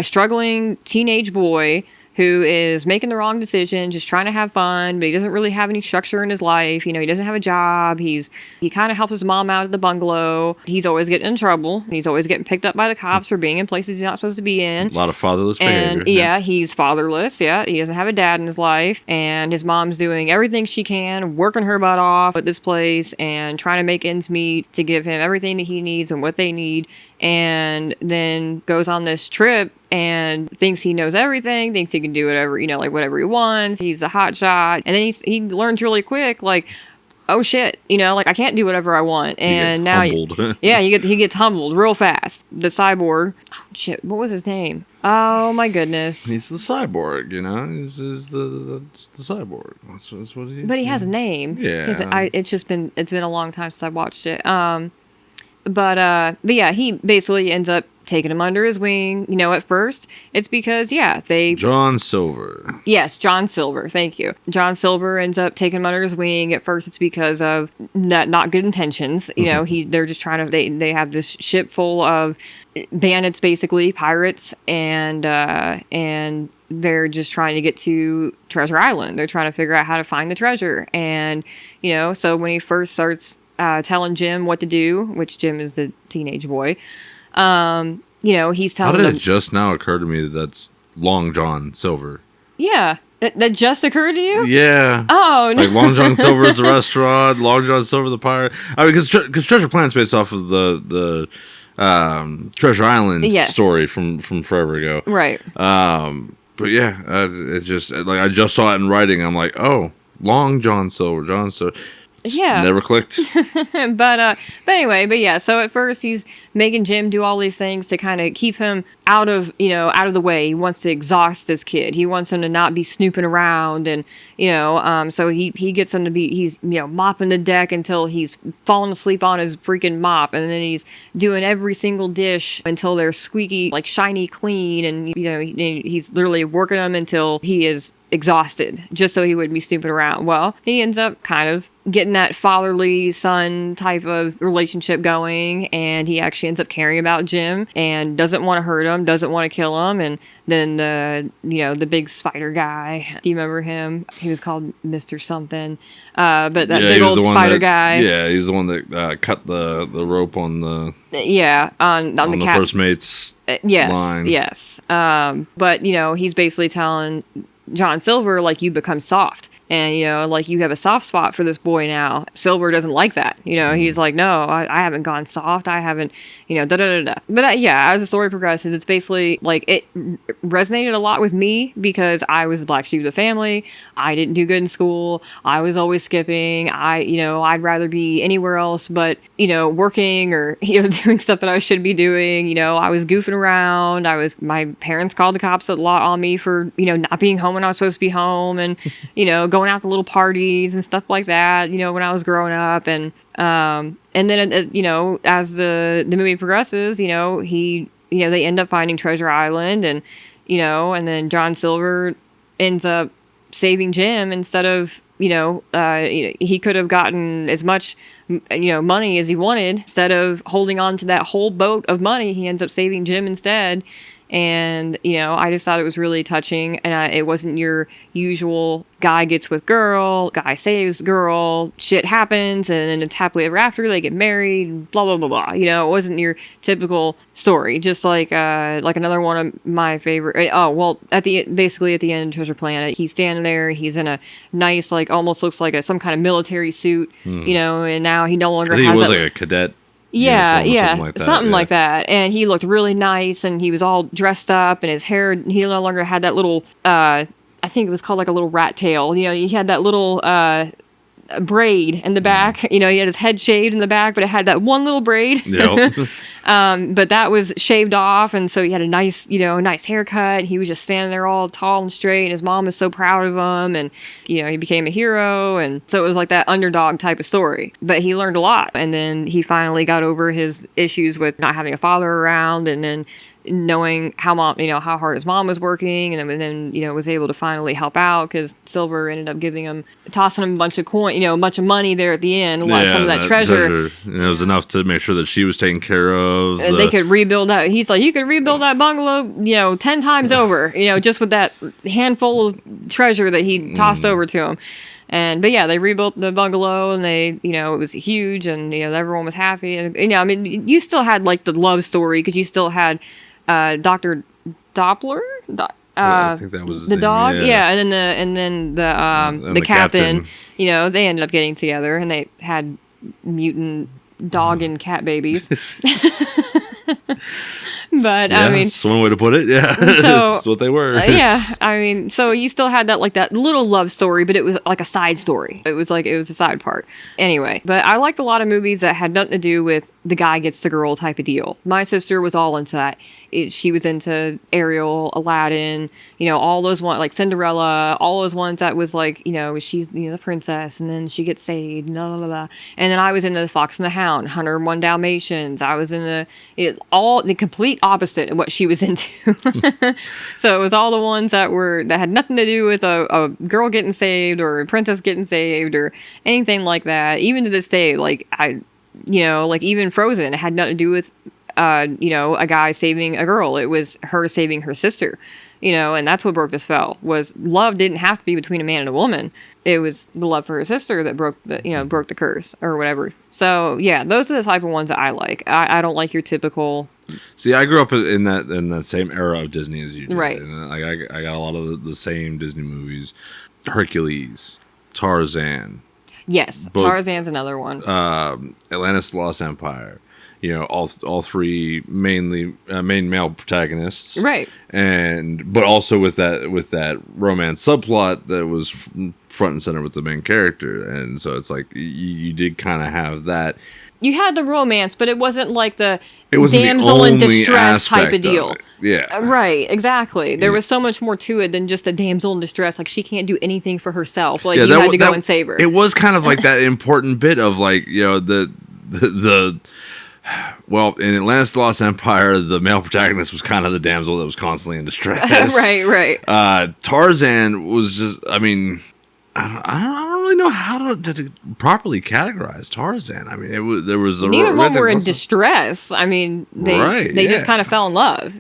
struggling teenage boy who is making the wrong decision, just trying to have fun, but he doesn't really have any structure in his life. You know, he doesn't have a job. He kind of helps his mom out at the bungalow. He's always getting in trouble. He's always getting picked up by the cops for being in places he's not supposed to be in. A lot of fatherless behavior. And yeah, he's fatherless. Yeah, he doesn't have a dad in his life. And his mom's doing everything she can, working her butt off at this place and trying to make ends meet to give him everything that he needs and what they need. And then goes on this trip and thinks he knows everything, thinks he can do whatever, you know, like whatever he wants. He's a hot shot. And then he learns really quick, like, oh shit, you know, like I can't do whatever I want. And now, yeah, he gets humbled real fast. The cyborg, oh shit, what was his name? Oh my goodness. He's the cyborg, you know. He's the cyborg. That's what he is. But he has a name. Yeah. It's been a long time since I watched it. But yeah, he basically ends up taking him under his wing. You know, at first, it's because, John Silver. Yes, John Silver. Thank you. John Silver ends up taking him under his wing. At first, it's because of not good intentions. You know, they're just trying to, they have this ship full of bandits, basically, pirates, and they're just trying to get to Treasure Island. They're trying to figure out how to find the treasure. And, you know, so when he first starts telling Jim what to do, which Jim is the teenage boy, you know, he's telling him. How did it just now occur to me that that's Long John Silver? Yeah. That just occurred to you? Yeah. Oh, no. Like Long John Silver's the restaurant, Long John Silver the pirate. I mean, because Treasure Planet's based off of the Treasure Island story from forever ago. Right. But yeah, it just, like, I just saw it in writing. I'm like, oh, Long John Silver, John Silver. Yeah. Never clicked. but anyway, yeah, so at first he's making Jim do all these things to kind of keep him out of the way. He wants to exhaust this kid. He wants him to not be snooping around, and, you know, so he gets him to he's, you know, mopping the deck until he's falling asleep on his freaking mop, and then he's doing every single dish until they're squeaky, like shiny clean, and, you know, he's literally working them until he is exhausted, just so he wouldn't be snooping around. Well, he ends up kind of getting that fatherly son type of relationship going, and he actually ends up caring about Jim and doesn't want to hurt him, doesn't want to kill him. And then the big spider guy, do you remember him? He was called Mr. Something, but that big old spider guy. Yeah, he was the one that cut the rope on the on the first mate's line. Yes. But, you know, he's basically telling John Silver, like, you become soft. And, you know, like, you have a soft spot for this boy now. Silver doesn't like that. You know, he's like, no, I haven't gone soft. I haven't, you know, da-da-da-da. But, yeah, as the story progresses, it's basically, like, it resonated a lot with me because I was the black sheep of the family. I didn't do good in school. I was always skipping. I'd rather be anywhere else but, you know, working or, you know, doing stuff that I should be doing. You know, I was goofing around. My parents called the cops a lot on me for, you know, not being home when I was supposed to be home, and, you know, going out to little parties and stuff like that, you know, when I was growing up. And then, you know, as the movie progresses, you know, they end up finding Treasure Island, and, you know, and then John Silver ends up saving Jim instead of, you know, he could have gotten as much, you know, money as he wanted. Instead of holding on to that whole boat of money, he ends up saving Jim instead. And, I just thought it was really touching. And it wasn't your usual guy gets with girl, guy saves girl, shit happens, and then it's happily ever after, they get married, blah, blah, blah, blah. It wasn't your typical story. Just like another one of my favorite. Oh, well, basically at the end of Treasure Planet, he's standing there, he's in a nice, almost looks like some kind of military suit, and now he no longer I think has he was like a cadet. Yeah, Something like that. And he looked really nice, and he was all dressed up, and his hair, he no longer had that little, I think it was called like a little rat tail. He had that little braid in the back. He had his head shaved in the back, but it had that one little braid. Yep. But that was shaved off, and so he had a nice, nice haircut. He was just standing there all tall and straight, and his mom was so proud of him, and he became a hero, and so it was like that underdog type of story. But he learned a lot, and then he finally got over his issues with not having a father around, and then knowing how hard his mom was working, and then was able to finally help out because Silver ended up tossing him a bunch of a bunch of money there at the end, some of that treasure. And it was enough to make sure that she was taken care of. They could rebuild that. He's like, you could rebuild that bungalow, 10 times over, just with that handful of treasure that he tossed over to him. But yeah, they rebuilt the bungalow, and they, it was huge, and, everyone was happy. And, you still had like the love story because you still had Dr. Doppler. I think that was his the name, dog. yeah. And then the captain. They ended up getting together, and they had mutant dog and cat babies. But yeah, that's one way to put it. Yeah, so that's what they were. So you still had that little love story, but it was like a side story. It was a side part. Anyway, but I liked a lot of movies that had nothing to do with the guy gets the girl type of deal. My sister was all into that. She was into Ariel, Aladdin, all those ones, like Cinderella, all those ones that was like, she's the princess, and then she gets saved, blah, blah, blah. And then I was into The Fox and the Hound, 101 Dalmatians. I was in the complete opposite of what she was into. So it was all the ones that had nothing to do with a girl getting saved or a princess getting saved or anything like that. Even to this day, even Frozen, it had nothing to do with a guy saving a girl. It was her saving her sister, and that's what broke the spell. Was love didn't have to be between a man and a woman. It was the love for her sister that broke the curse or whatever. So yeah, those are the type of ones that I like. I don't like your typical. See, I grew up in that same era of Disney as you did. Right. And I got a lot of the same Disney movies. Hercules, Tarzan. Yes, Tarzan's another one. Atlantis: The Lost Empire. All three main male protagonists, right? But also with that romance subplot that was front and center with the main character, and so it's like you did kind of have that. You had the romance, but it wasn't like the wasn't damsel the in distress type of deal. Yeah, right, exactly. There was so much more to it than just a damsel in distress. Like she can't do anything for herself. Like you had to go and save her. It was kind of like that important bit of the. Well, in Atlantis: The Lost Empire, the male protagonist was kind of the damsel that was constantly in distress. Right. Tarzan was just, I don't really know how to properly categorize Tarzan. There was a neither one were in distress. They just kind of fell in love,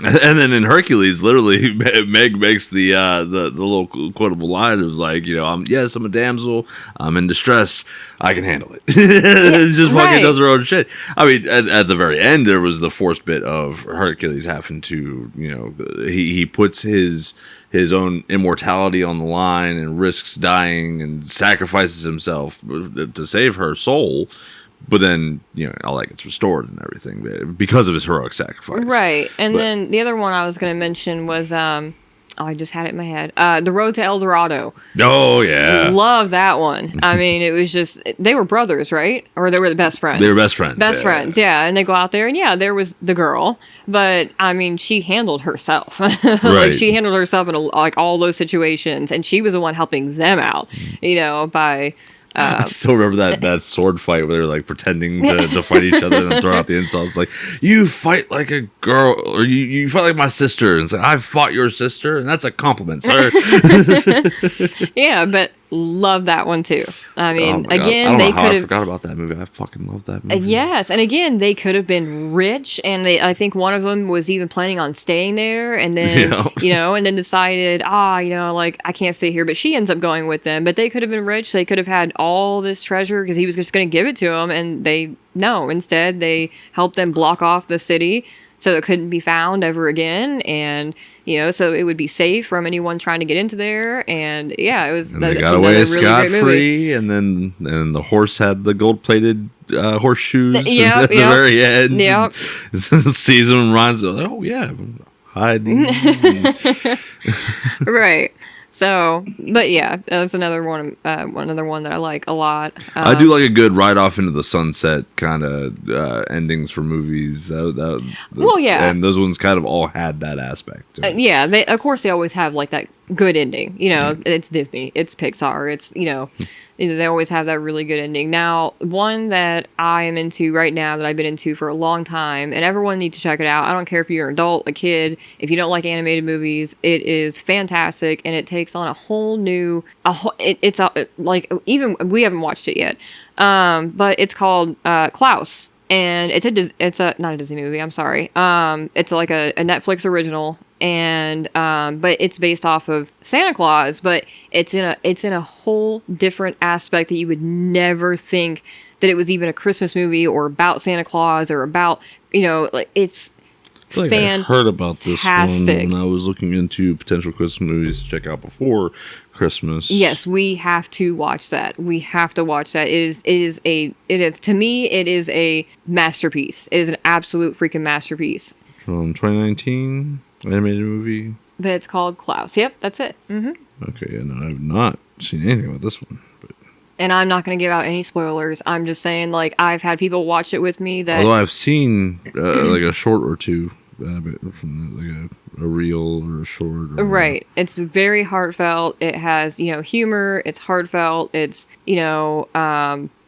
And then in Hercules, literally, Meg makes the little quotable line of like, I'm a damsel, I'm in distress, I can handle it. Just fucking does her own shit. At the very end, there was the forced bit of Hercules having to, he puts his own immortality on the line and risks dying and sacrifices himself to save her soul. But then, all that gets restored and everything because of his heroic sacrifice. Right. And then the other one I was going to mention was, I just had it in my head. The Road to El Dorado. Oh, yeah. Love that one. It was just, they were brothers, right? Or they were the best friends? They were best friends. Best friends, yeah. And they go out there, and there was the girl. But, she handled herself. Right. She handled herself in all those situations. And she was the one helping them out, by... I still remember that sword fight where they were like pretending to fight each other and then throw out the insults like, you fight like a girl, or you fight like my sister, and it's like, I fought your sister, and that's a compliment, sir. Yeah, but love that one too. I mean, Oh my God. again, I don't they know how could I have. forgot about that movie. I fucking love that movie. Yes, and again, they could have been rich, and I think one of them was even planning on staying there, and then Yeah. and then decided, like I can't stay here, but she ends up going with them. But they could have been rich; they could have had all this treasure because he was just going to give it to them, and instead they helped them block off the city so it couldn't be found ever again, and so it would be safe from anyone trying to get into there, and yeah, it was. And they that's got away another really scot great movie. free, and then the horse had the gold plated horseshoes Yep, at the yep. very end. Yep. Sees him and runs. Oh yeah, hide these. Right. So, but yeah, that's another one that I like a lot. I do like a good ride off into the sunset kind of endings for movies. Well, yeah. And those ones kind of all had that aspect. to it. Yeah, they always have like that good ending. It's Disney, it's Pixar, it's they always have that really good ending. Now, one that I am into right now that I've been into for a long time, and everyone needs to check it out. I don't care if you're an adult, a kid, if you don't like animated movies, it is fantastic, and it takes on a whole new. Even we haven't watched it yet, but it's called Klaus. And it's not a Disney movie. I'm sorry. It's like a Netflix original, and but it's based off of Santa Claus, but it's in a whole different aspect that you would never think that it was even a Christmas movie or about Santa Claus or about it's. I feel like I heard about this one when I was looking into potential Christmas movies to check out before Christmas. Yes, we have to watch that. We have to watch that. It is to me, it is a masterpiece. It is an absolute freaking masterpiece. From 2019, animated movie. But it's called Klaus. Yep, that's it. Okay, yeah, no, I've not seen anything about this one. But And I'm not going to give out any spoilers. I'm just saying, like, I've had people watch it with me that. although I've seen like a short or two from like a reel or a short. Or Right. It's very heartfelt. It has, humor. It's heartfelt. It's,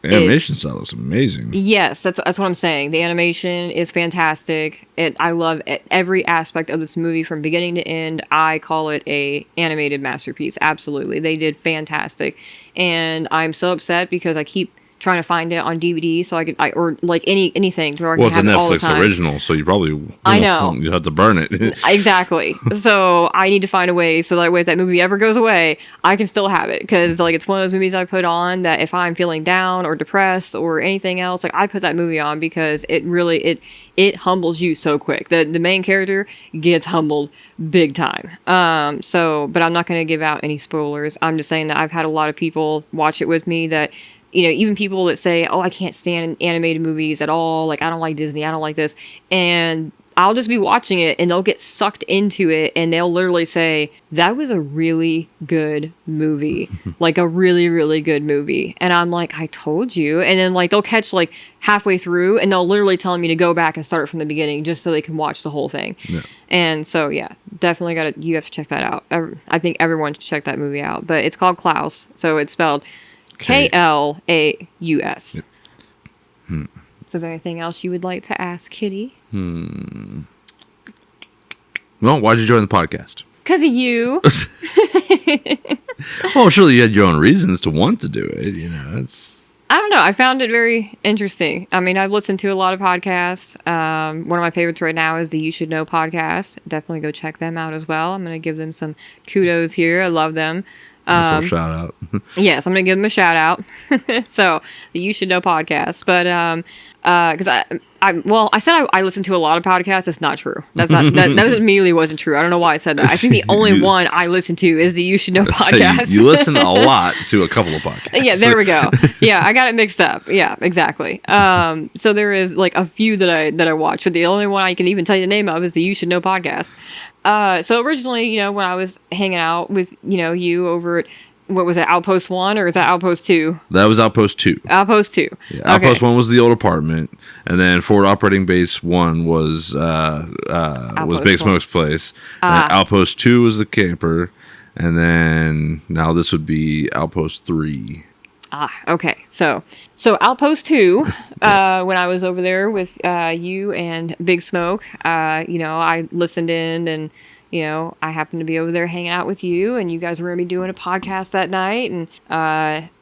animation style looks amazing. Yes, that's what I'm saying. The animation is fantastic. I love every aspect of this movie from beginning to end. I call it a animated masterpiece. Absolutely. They did fantastic. And I'm so upset because I keep trying to find it on DVD so or like anything to where I Well, can it's a have it all the Netflix time. original, so you probably I know. you have to burn it. Exactly. So I need to find a way so that way if that movie ever goes away, I can still have it, because like it's one of those movies I put on that if I'm feeling down or depressed or anything else, like I put that movie on because it really it humbles you so quick. The main character gets humbled big time. But I'm not going to give out any spoilers. I'm just saying that I've had a lot of people watch it with me that, even people that say, oh, I can't stand animated movies at all. Like, I don't like Disney. I don't like this. And I'll just be watching it and they'll get sucked into it and they'll literally say, that was a really good movie. Like a really, really good movie. And I'm like, I told you. And then like they'll catch like halfway through and they'll literally tell me to go back and start from the beginning just so they can watch the whole thing. Yeah. And so, yeah, definitely you have to check that out. I think everyone should check that movie out. But it's called Klaus. So it's spelled Klaus. Yep. So is there anything else you would like to ask Kitty? Well, why'd you join the podcast? Because of you. Well, surely you had your own reasons to want to do it. It's. I don't know. I found it very interesting. I mean, I've listened to a lot of podcasts. One of my favorites right now is the You Should Know podcast. Definitely go check them out as well. I'm going to give them some kudos here. I love them. So shout out. Yes, I'm gonna give them a shout out. So the You Should Know podcast, but because I said I listened to a lot of podcasts. That's not true. That immediately wasn't true. I don't know why I said that. I think the only one I listen to is the You Should Know podcast. You listen a lot to a couple of podcasts. Yeah, there we go. Yeah, I got it mixed up. Yeah, exactly. So there is like a few that I watch, but the only one I can even tell you the name of is the You Should Know podcast. So originally, when I was hanging out with, you over at, what was it, Outpost 1 or is that Outpost 2? That was Outpost 2. Outpost 2. Yeah, Okay. Outpost 1 was the old apartment, and then Forward Operating Base 1 was Big Smoke's place. And Outpost 2 was the camper, and then now this would be Outpost 3. Okay. So Outpost 2, when I was over there with you and Big Smoke, I listened in and, you know, I happened to be over there hanging out with you, and you guys were going to be doing a podcast that night.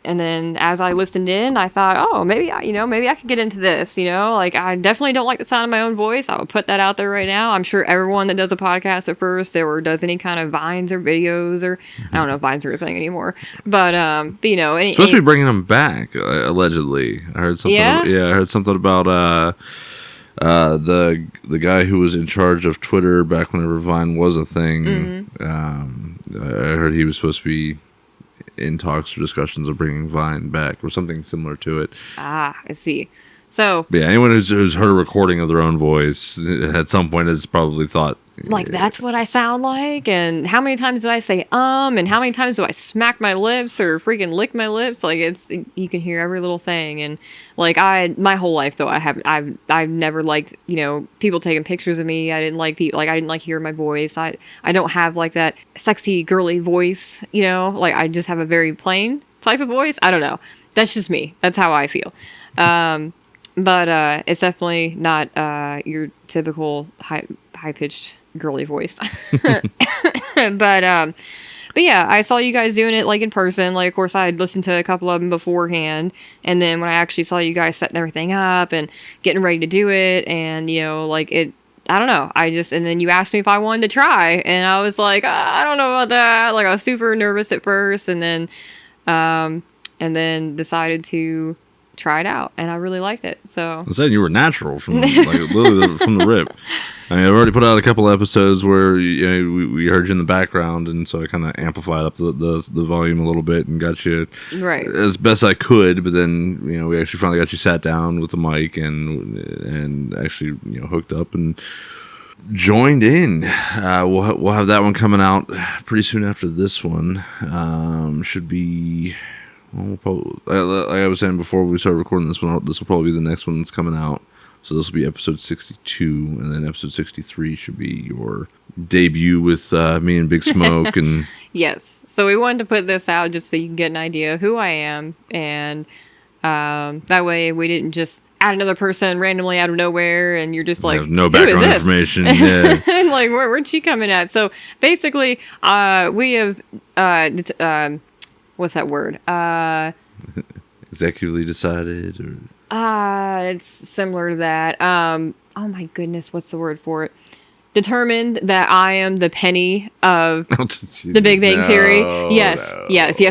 And then as I listened in, I thought, oh, maybe I could get into this, you know, like I definitely don't like the sound of my own voice. I will put that out there right now. I'm sure everyone that does a podcast at first or does any kind of Vines or videos, or I don't know if Vines are a thing anymore, but you know, supposed to be bringing them back, allegedly. I heard something. Yeah? I heard something about the guy who was in charge of Twitter back whenever Vine was a thing. I heard he was supposed to be in talks or discussions of bringing Vine back or something similar to it. I see. So yeah, anyone who's heard a recording of their own voice at some point has probably thought, like, that's what I sound like, and how many times did I say and how many times do I smack my lips or freaking lick my lips? Like, you can hear every little thing. And like, my whole life though, I've never liked, you know, people taking pictures of me. I didn't like people, like I didn't like hearing my voice. I don't have like that sexy girly voice, you know, like I just have a very plain type of voice. I don't know. That's just me. That's how I feel. But it's definitely not your typical high-pitched girly voice. But yeah, I saw you guys doing it like in person. Like, of course, I had listened to a couple of them beforehand, and then when I actually saw you guys setting everything up and getting ready to do it, and you know, like it. I don't know. And then you asked me if I wanted to try, and I was like, I don't know about that. Like, I was super nervous at first, and then decided to try it out, and I really liked it. So I said you were natural from literally from the rip. I mean, I've already put out a couple episodes where we heard you in the background, and so I kind of amplified up the volume a little bit and got you right as best I could. But then we actually finally got you sat down with the mic and actually hooked up and joined in. We'll have that one coming out pretty soon after this one. Should be. Well, probably, like I was saying before we started recording this one, this will probably be the next one that's coming out. So this will be episode 62, and then episode 63 should be your debut with me and Big Smoke. And yes, so we wanted to put this out just so you can get an idea of who I am, and that way we didn't just add another person randomly out of nowhere, and you're just like, no background information. Yeah. And like, where'd she come in at? So basically, we have what's that word? Executively decided, or it's similar to that. Oh my goodness, what's the word for it? Determined that I am the Penny of the Big Bang Theory. Yes,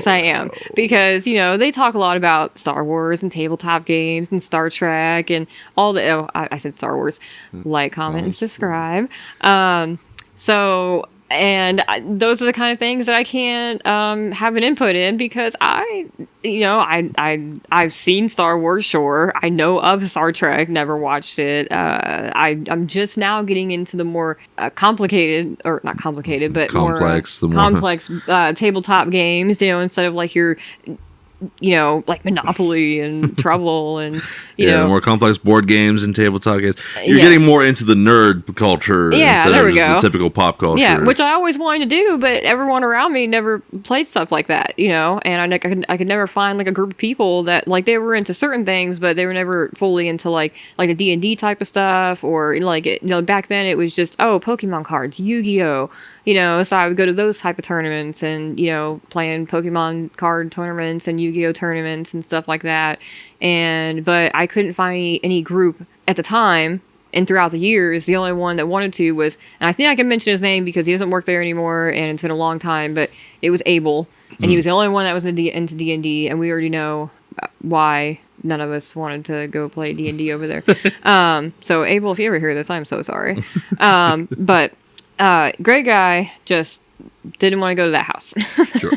I am. Because, they talk a lot about Star Wars and tabletop games and Star Trek and all the... Oh, I said Star Wars. Like, comment, and subscribe. And those are the kind of things that I can't have an input in, because I've seen Star Wars, sure. I know of Star Trek, never watched it. I'm just now getting into the more complicated, or not complicated, but complex, more complex tabletop games. Instead of like your like Monopoly and Trouble and the more complex board games and tabletop games. You're getting more into the nerd culture instead of just the typical pop culture. Yeah, which I always wanted to do, but everyone around me never played stuff like that, and I could never find like a group of people that like they were into certain things, but they were never fully into like the D&D type of stuff, or back then it was just Pokemon cards, Yu-Gi-Oh. So I would go to those type of tournaments and, playing Pokemon card tournaments and Yu-Gi-Oh tournaments and stuff like that. But I couldn't find any group at the time, and throughout the years, the only one that wanted to was, and I think I can mention his name because he doesn't work there anymore and it's been a long time, but it was Abel. And he was the only one that was into D&D, and we already know why none of us wanted to go play D&D over there. So Abel, if you ever hear this, I'm so sorry. But... great guy, just didn't want to go to that house. Sure.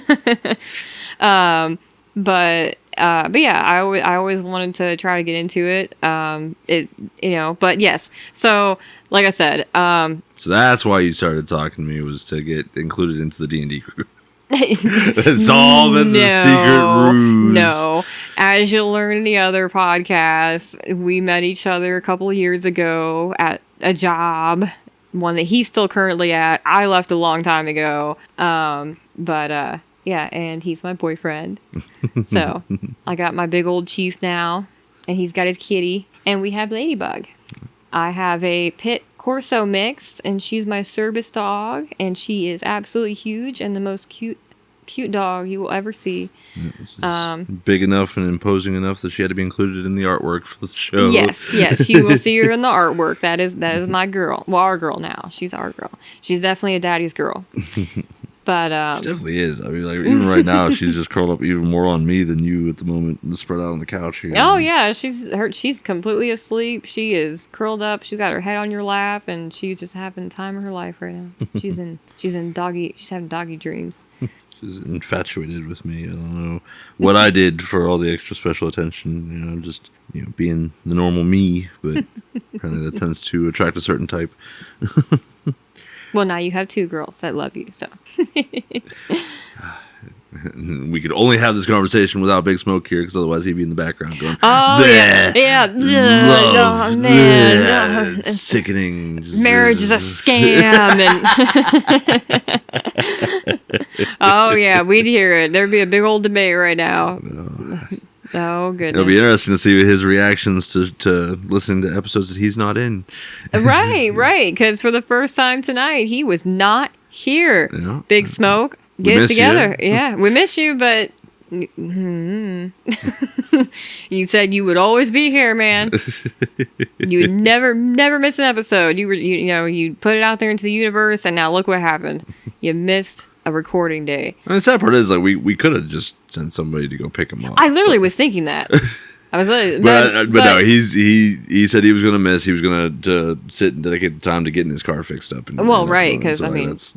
But yeah, I always wanted to try to get into it. But yes. So, like I said, so that's why you started talking to me, was to get included into the D&D group. It's all been the secret ruse. No. As you'll learn in the other podcasts, we met each other a couple of years ago at a job. One that he's still currently at. I left a long time ago. Yeah, and he's my boyfriend. So I got my big old chief now, and he's got his kitty, and we have Ladybug. I have a pit Corso mixed, and she's my service dog, and she is absolutely huge and the most cute dog you will ever see. Big enough and imposing enough that she had to be included in the artwork for the show. Yes, you will see her in the artwork. That is my girl. Well, our girl now. She's our girl. She's definitely a daddy's girl. But she definitely is. I mean, like even right now, she's just curled up even more on me than you at the moment, and spread out on the couch here. Oh yeah, she's completely asleep. She is curled up. She's got her head on your lap, and she's just having the time of her life right now. She's having doggy dreams. She's infatuated with me. I don't know what I did for all the extra special attention. Just being the normal me, but apparently that tends to attract a certain type. Well, now you have two girls that love you, so. We could only have this conversation without Big Smoke here, because otherwise he'd be in the background going, "Oh yeah, love, oh, man, sickening. Marriage is a scam." And oh yeah, we'd hear it. There'd be a big old debate right now. Oh goodness! It'll be interesting to see his reactions to listening to episodes that he's not in. Right. Because for the first time tonight, he was not here. Yeah. Big Smoke, get it together. You. Yeah, we miss you, but you said you would always be here, man. You would never miss an episode. You put it out there into the universe, and now look what happened. You missed a recording day. I mean, the sad part is, like, we could have just sent somebody to go pick him up. I literally was thinking that. I was like, but no, he said he was gonna miss. He was gonna sit and dedicate the time to getting his car fixed up. Right, because so, it's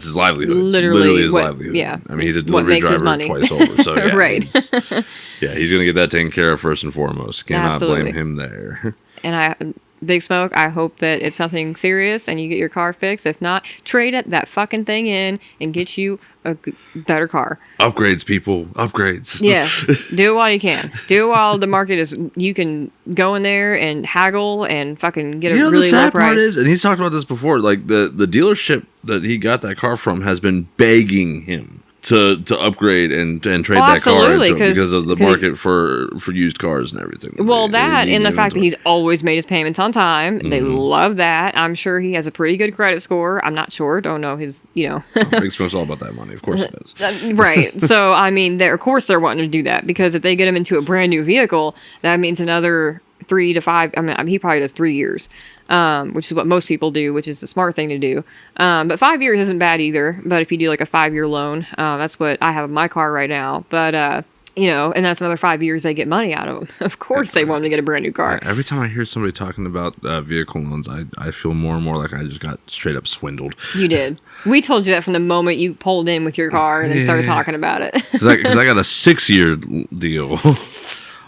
his livelihood. Literally his what, livelihood. Yeah, I mean, he's a delivery driver twice over. So yeah, right. He's gonna get that taken care of first and foremost. Cannot Absolutely. blame him there. And Big Smoke, I hope that it's something serious and you get your car fixed. If not, trade that fucking thing in and get you a better car. Upgrades, people. Upgrades. Yes. Do it while you can. Do it while the market is... You can go in there and haggle and fucking get a really low price. The sad part is, and he's talked about this before, like the dealership that he got that car from has been begging him to upgrade and trade that car because of the market for used cars and everything. Well, that and the fact that he's always made his payments on time. Mm-hmm. They love that. I'm sure he has a pretty good credit score. I'm not sure. Don't know his, Big Smoke's all about that money. Of course it is. Right. So, I mean, of course they're wanting to do that, because if they get him into a brand new vehicle, that means another 3 to 5. I mean, he probably does 3 years. Which is what most people do, which is the smart thing to do. But 5 years isn't bad either. But if you do like a 5-year loan, that's what I have in my car right now. But, and that's another 5 years they get money out of them. Of course they want them to get a brand new car. Every time I hear somebody talking about vehicle loans, I feel more and more like I just got straight up swindled. You did. We told you that from the moment you pulled in with your car and then started talking about it. Because I got a 6-year deal.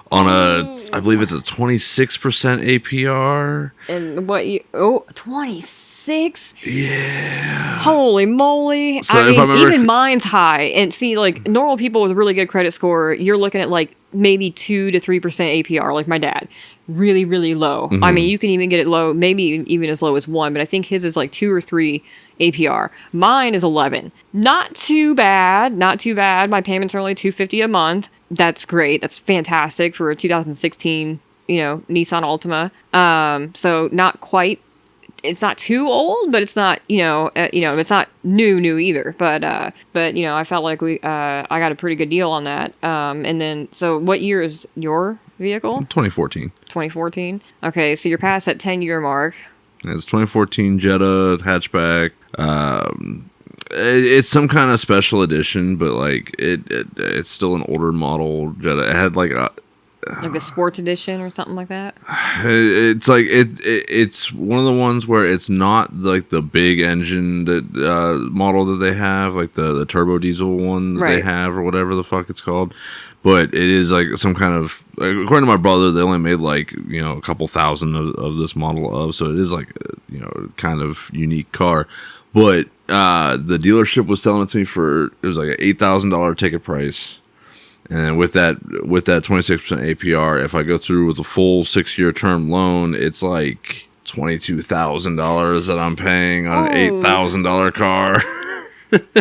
On I believe it's a 26% APR. And what you... Oh, 26? Yeah. Holy moly. So I mean, even mine's high. And see, like, normal people with a really good credit score, you're looking at, like, maybe 2 to 3% APR, like my dad. Really, really low. Mm-hmm. I mean, you can even get it low, maybe even as low as 1, but I think his is, like, 2 or 3 APR. Mine is 11. Not too bad. My payments are only $250 a month. That's great. That's fantastic for a 2016, Nissan Altima. So not quite. It's not too old, but it's not, it's not new either. But I felt like I got a pretty good deal on that. And then, so what year is your vehicle? 2014. 2014. Okay, so you're past that 10-year mark. It's 2014 Jetta hatchback. It's some kind of special edition, but like it's still an older model Jetta. It had like a sports edition or something like that. It's like it's one of the ones where it's not like the big engine that model that they have, like the turbo diesel one that they have or whatever the fuck it's called. But it is like some kind of, according to my brother, they only made like, a couple thousand of this model of. So it is like, kind of unique car. But the dealership was selling it to me it was like an $8,000 ticket price. And with that 26% APR, if I go through with a full 6-year term loan, it's like $22,000 that I'm paying on an $8,000 car.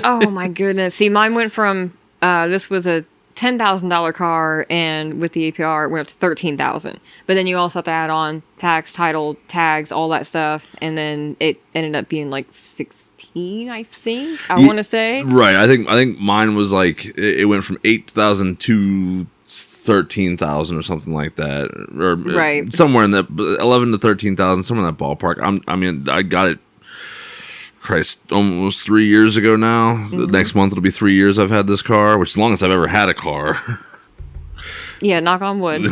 Oh my goodness. See, mine went from, this was a $10,000 car, and with the APR it went up to $13,000. But then you also have to add on tax, title, tags, all that stuff, and then it ended up being like 16, I think. I want to say. Right. I think mine was like it went from 8,000 to 13,000 or something like that, or right, somewhere in that 11 to 13,000, somewhere in that ballpark. I got it. Christ, almost 3 years ago now. Mm-hmm. Next month it'll be 3 years I've had this car, which is the longest I've ever had a car. Yeah, knock on wood.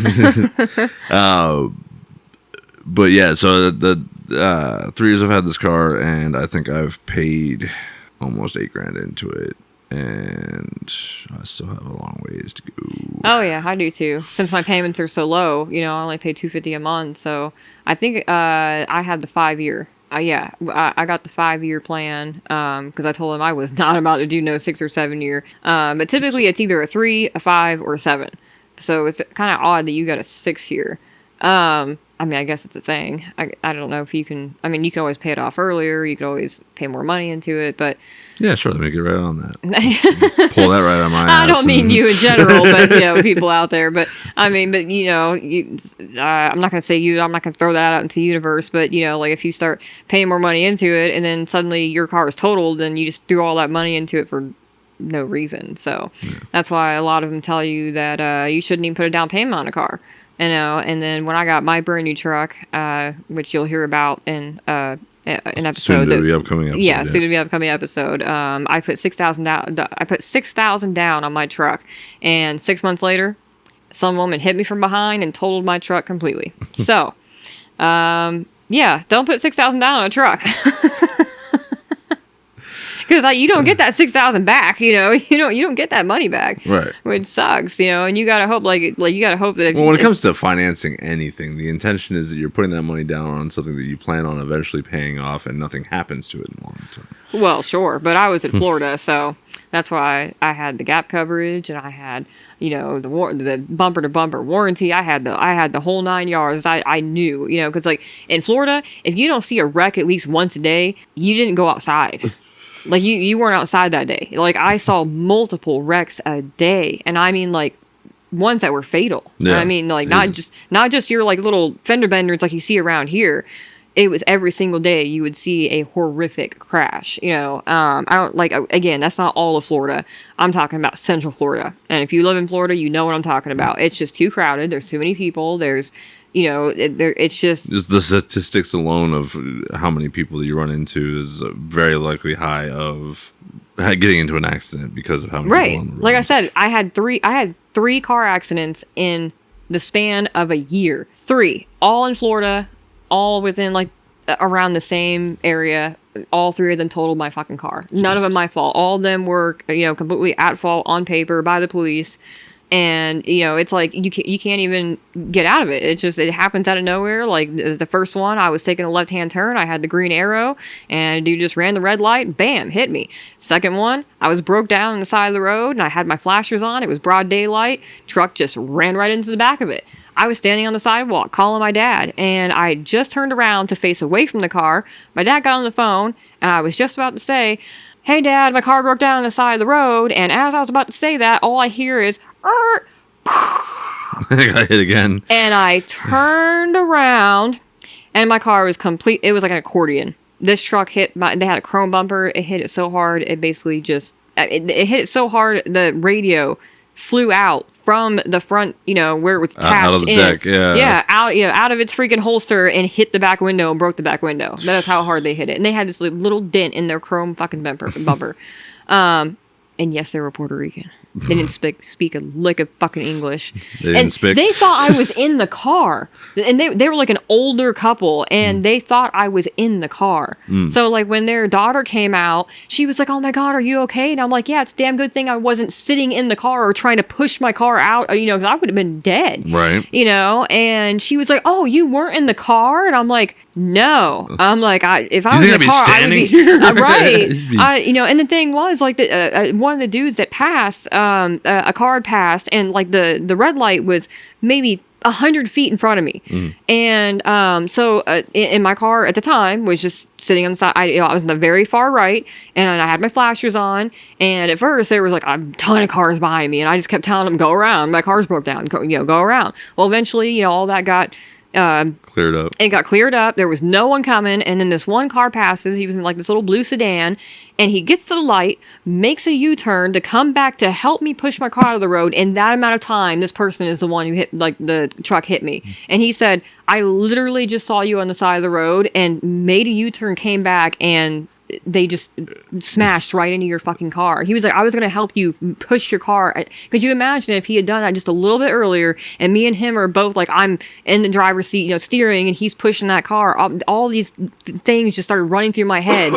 But yeah, so the 3 years I've had this car, and I think I've paid almost $8,000 into it, and I still have a long ways to go. Oh yeah, I do too. Since my payments are so low, I only pay $250 a month, so I think I had the 5-year. I got the 5-year plan because I told him I was not about to do no 6 or 7 year. But typically it's either a 3, a 5, or a 7. So it's kind of odd that you got a 6-year. I guess it's a thing. I don't know if you can. You can always pay it off earlier. You could always pay more money into it, but yeah, sure. Let me get right on that. Pull that right on my ass. I don't mean you in general, but people out there. But I'm not gonna say you. I'm not gonna throw that out into the universe. But like if you start paying more money into it, and then suddenly your car is totaled, then you just threw all that money into it for no reason. So that's why a lot of them tell you that you shouldn't even put a down payment on a car. And then when I got my brand new truck, which you'll hear about in an episode, soon to be upcoming episode. Yeah, soon to be upcoming episode. I put $6,000 down. I put $6,000 down on my truck, and 6 months later, some woman hit me from behind and totaled my truck completely. So, don't put $6,000 down on a truck. Because you don't get that $6,000 back, you don't get that money back, right? Which sucks, and you gotta hope, you gotta hope that. When it comes to financing anything, the intention is that you're putting that money down on something that you plan on eventually paying off, and nothing happens to it in the long term. Well, sure, but I was in Florida, so that's why I had the gap coverage, and I had the bumper to bumper warranty. I had the whole 9 yards. I knew, because in Florida, if you don't see a wreck at least once a day, you didn't go outside. You weren't outside that day. I saw multiple wrecks a day, and ones that were fatal. Yeah. Not just your little fender benders like you see around here. It was every single day you would see a horrific crash. I don't again, that's not all of Florida. I'm talking about Central Florida. And if you live in Florida, you know what I'm talking about. It's just too crowded. There's too many people. There's it's just the statistics alone of how many people that you run into is very likely high of getting into an accident because of how many people on the road. Like I said, I had three car accidents in the span of a year. 3, all in Florida, all within around the same area. All 3 of them totaled my fucking car. None of them my fault. All of them were completely at fault on paper by the police. And, it's you can't even get out of it. It happens out of nowhere. The first one, I was taking a left-hand turn. I had the green arrow, and a dude just ran the red light, bam, hit me. Second one, I was broke down on the side of the road, and I had my flashers on. It was broad daylight. Truck just ran right into the back of it. I was standing on the sidewalk calling my dad, and I just turned around to face away from the car. My dad got on the phone, and I was just about to say, "Hey, Dad, my car broke down on the side of the road." And as I was about to say that, all I hear is, I got hit again. And I turned around, and my car was complete. It was like an accordion. This truck they had a chrome bumper. It hit it so hard, it basically just, it hit it so hard, the radio flew out from the front, where it was attached out of the deck, out of its freaking holster, and hit the back window and broke the back window. That is how hard they hit it. And they had this little dent in their chrome fucking bumper. And yes, they were Puerto Rican. They didn't speak a lick of fucking English. They thought I was in the car. And they were like an older couple, and they thought I was in the car. So when their daughter came out, she was like, "Oh my God, are you okay?" And I'm like, "Yeah, it's a damn good thing I wasn't sitting in the car or trying to push my car out, because I would have been dead." Right. And she was like, "Oh, you weren't in the car?" And I'm like, "No." I'm like, if I was in the car, I would be here? right. And the thing was, one of the dudes that passed, a car had passed, and the red light was maybe 100 feet in front of me. And so in my car at the time was just sitting on the side. I was in the very far right, and I had my flashers on. And at first there was like a ton of cars behind me, and I just kept telling them, go around. My car's broke down. Go around. Well, eventually, all that got cleared up. It got cleared up. There was no one coming, and then this one car passes. He was in like this little blue sedan, and he gets to the light, makes a U-turn to come back to help me push my car out of the road. In that amount of time, this person is the one who hit, like, the truck hit me. And he said, I literally just saw you on the side of the road and made a U-turn, came back, and they just smashed right into your fucking car. He was like, I was going to help you push your car. Could you imagine if he had done that just a little bit earlier, and me and him are both like, I'm in the driver's seat, steering, and he's pushing that car. All these things just started running through my head.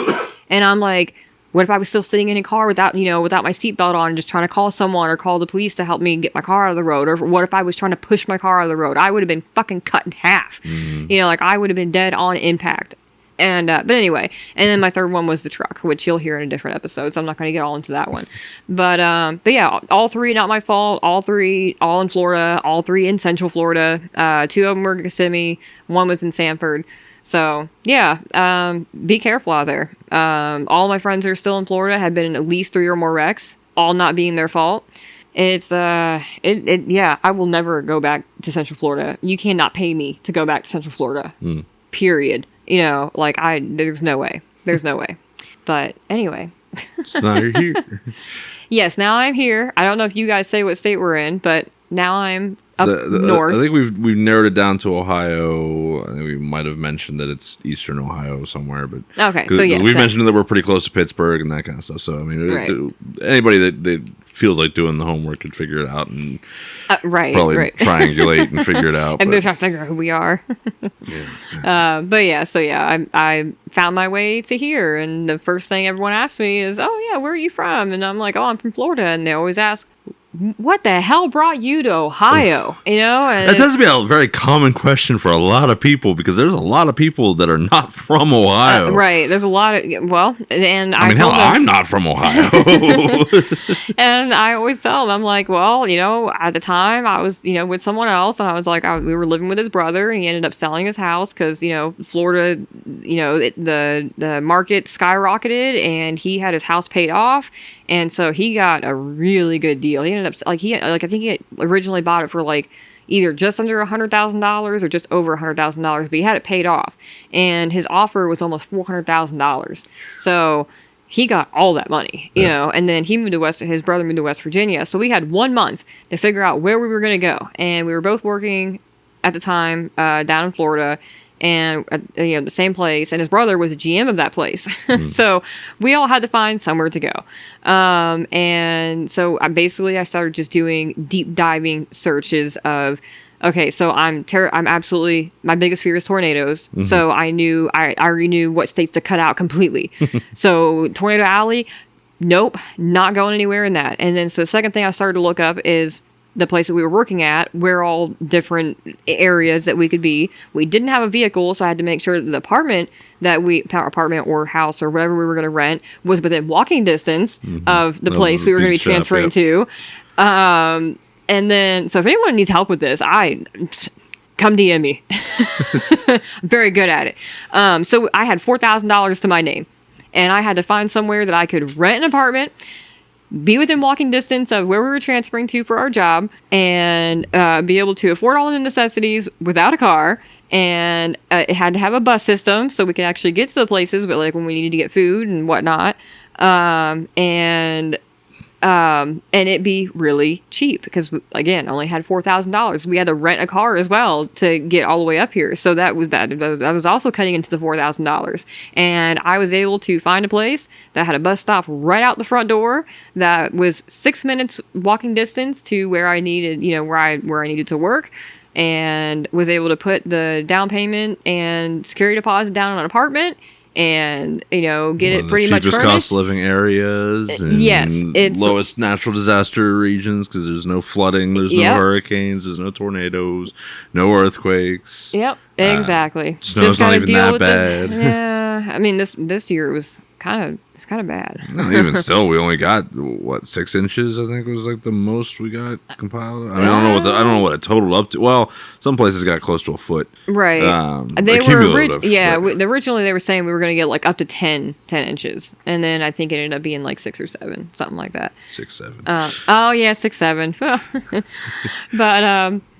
And I'm like, what if I was still sitting in a car without my seatbelt on, and just trying to call someone or call the police to help me get my car out of the road? Or what if I was trying to push my car out of the road? I would have been fucking cut in half. I would have been dead on impact. And, but anyway, and then my third one was the truck, which you'll hear in a different episode, so I'm not going to get all into that one. But yeah, all three, not my fault. All three, all in Florida, all three in Central Florida. 2 of them were Kissimmee, 1 was in Sanford. So yeah, be careful out there. All my friends that are still in Florida have been in at least 3 or more wrecks, all not being their fault. It's, yeah, I will never go back to Central Florida. You cannot pay me to go back to Central Florida. Period. There's no way. There's no way. But anyway. So now you're here. Yes, now I'm here. I don't know if you guys say what state we're in, but now I'm up north. I think we've narrowed it down to Ohio. I think we might have mentioned that it's eastern Ohio somewhere, but okay. So yes, we've mentioned that we're pretty close to Pittsburgh and that kind of stuff. So I mean, anybody that feels like doing the homework could figure it out and probably triangulate and figure it out. And they're trying to figure out who we are. But yeah, so yeah, I found my way to here, and the first thing everyone asks me is, "Oh yeah, where are you from?" And I'm like, "Oh, I'm from Florida," and they always ask, what the hell brought you to Ohio? And that tends to be a very common question for a lot of people, because there's a lot of people that are not from Ohio. Right. There's a lot of, and I'm not from Ohio. And I always tell them, I'm like, at the time I was, with someone else, and I was like, we were living with his brother, and he ended up selling his house because, Florida, the market skyrocketed, and he had his house paid off. And so he got a really good deal. He ended up I think he had originally bought it for either just under $100,000 or just over $100,000, but he had it paid off. And his offer was almost $400,000. So he got all that money, you know. And then his brother moved to West Virginia. So we had 1 month to figure out where we were going to go. And we were both working at the time down in Florida, and the same place, and his brother was a GM of that place. So we all had to find somewhere to go. And so I started just doing deep diving searches of, okay, so I'm absolutely, my biggest fear is tornadoes. So I already knew what states to cut out completely. So Tornado Alley, nope, not going anywhere in that. And then so the second thing I started to look up is the place that we were working at, where all different areas that we could be. We didn't have a vehicle, so I had to make sure that the apartment or house or whatever we were going to rent was within walking distance of the place we were going to be transferring to. And then, so if anyone needs help with this, come DM me. I'm very good at it. So I had $4,000 to my name, and I had to find somewhere that I could rent an apartment, be within walking distance of where we were transferring to for our job, and be able to afford all the necessities without a car. And it had to have a bus system so we could actually get to the places, but when we needed to get food and whatnot. And it be really cheap, because again, only had $4,000. We had to rent a car as well to get all the way up here. So that was also cutting into the $4,000. And I was able to find a place that had a bus stop right out the front door that was 6 minutes walking distance to where I needed, where I needed to work, and was able to put the down payment and security deposit down on an apartment, and get it pretty much furnished. Cheapest cost living areas, and it's lowest natural disaster regions, because there's no flooding, there's no hurricanes, there's no tornadoes, no earthquakes. Yep, exactly. Snow's not even that bad. Yeah, I mean this year was it's kind of bad. No, even still, we only got what 6 inches. I think was like the most we got compiled. I mean, I don't know what it totaled up to. Well, some places got close to a foot. Right. They were originally they were saying we were going to get like up to 10 inches, and then I think it ended up being like 6 or 7, something like that. 6, 7. Oh yeah, 6, 7.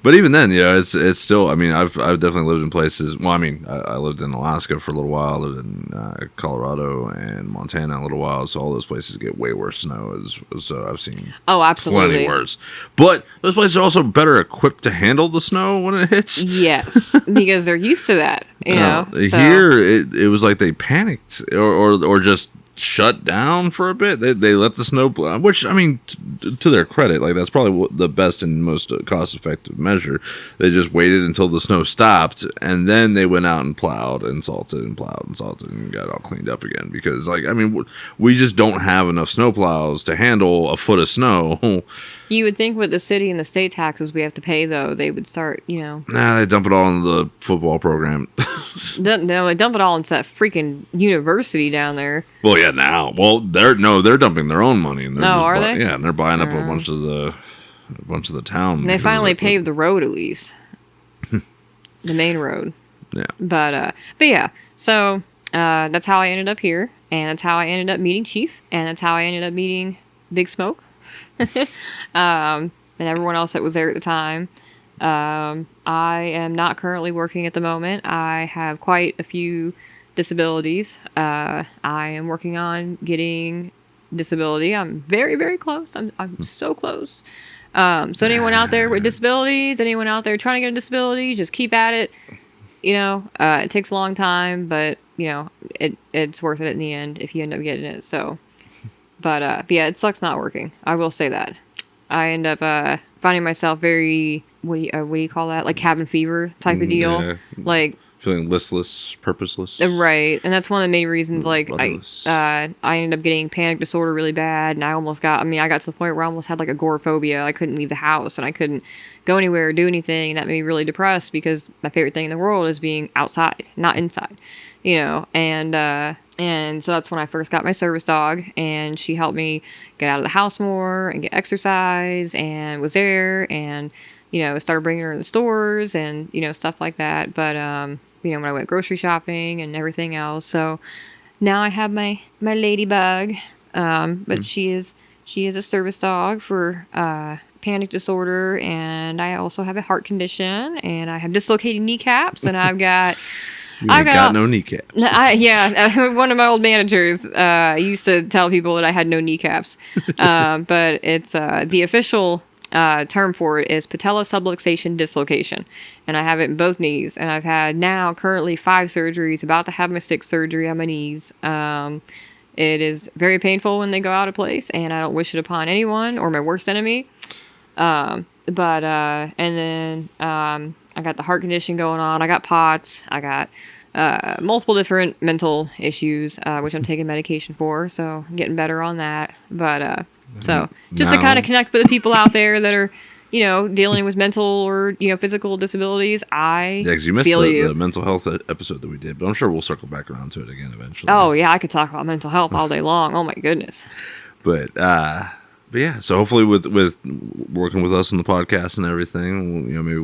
But even then, it's still. I mean, I've definitely lived in places. Well, I mean, I lived in Alaska for a little while. I lived in Colorado and Montana a little while. So all those places get way worse snow. So I've seen. Oh, absolutely. Plenty worse. But those places are also better equipped to handle the snow when it hits. Yes, because they're used to that. You know. So. Here, it was like they panicked or just shut down for a bit. They let the snow blow, which, I mean, to their credit, like that's probably the best and most cost-effective measure. They just waited until the snow stopped, and then they went out and plowed and salted and got it all cleaned up again. Because, like, I mean, we just don't have enough snow plows to handle a foot of snow. You would think with the city and the state taxes we have to pay, though, they would start, Nah, they dump it all into the football program. No, they dump it all into that freaking university down there. Well, yeah, now. Well, they're dumping their own money. And are they? Yeah, and they're buying up a bunch of the town. And they finally paved the road, at least. The main road. Yeah. But yeah, so that's how I ended up here, and that's how I ended up meeting Chief, and that's how I ended up meeting Big Smoke. And everyone else that was there at the time. I am not currently working at the moment. I have quite a few disabilities. I am working on getting disability. I'm very, very close. I'm so close. So anyone out there with disabilities, anyone out there trying to get a disability, just keep at it. It takes a long time, but it's worth it in the end if you end up getting it. So. But yeah, it sucks not working. I will say that. I end up finding myself very what do you call that? Like cabin fever type of deal. Yeah. Like feeling listless, purposeless. Right, and that's one of the main reasons. Like I ended up getting panic disorder really bad, and I got to the point where I almost had like agoraphobia. I couldn't leave the house, and I couldn't go anywhere or do anything, and that made me really depressed because my favorite thing in the world is being outside, not inside. And so that's when I first got my service dog, and she helped me get out of the house more and get exercise, and was there, and started bringing her in the stores and stuff like that. But when I went grocery shopping and everything else, so now I have my ladybug, but she is a service dog for panic disorder, and I also have a heart condition, and I have dislocated kneecaps, and I've got. I got no kneecaps. One of my old managers used to tell people that I had no kneecaps, but it's the official term for it is patella subluxation dislocation, and I have it in both knees, and I've had now currently 5 surgeries, about to have my 6th surgery on my knees. It is very painful when they go out of place, and I don't wish it upon anyone or my worst enemy. And then I got the heart condition going on. I got POTS. I got multiple different mental issues, which I'm taking medication for. So I'm getting better on that. But so just to kind of connect with the people out there that are, dealing with mental or, physical disabilities, because you missed the mental health episode that we did. But I'm sure we'll circle back around to it again eventually. Oh, yeah. I could talk about mental health all day long. Oh, my goodness. But yeah, so hopefully with working with us on the podcast and everything, maybe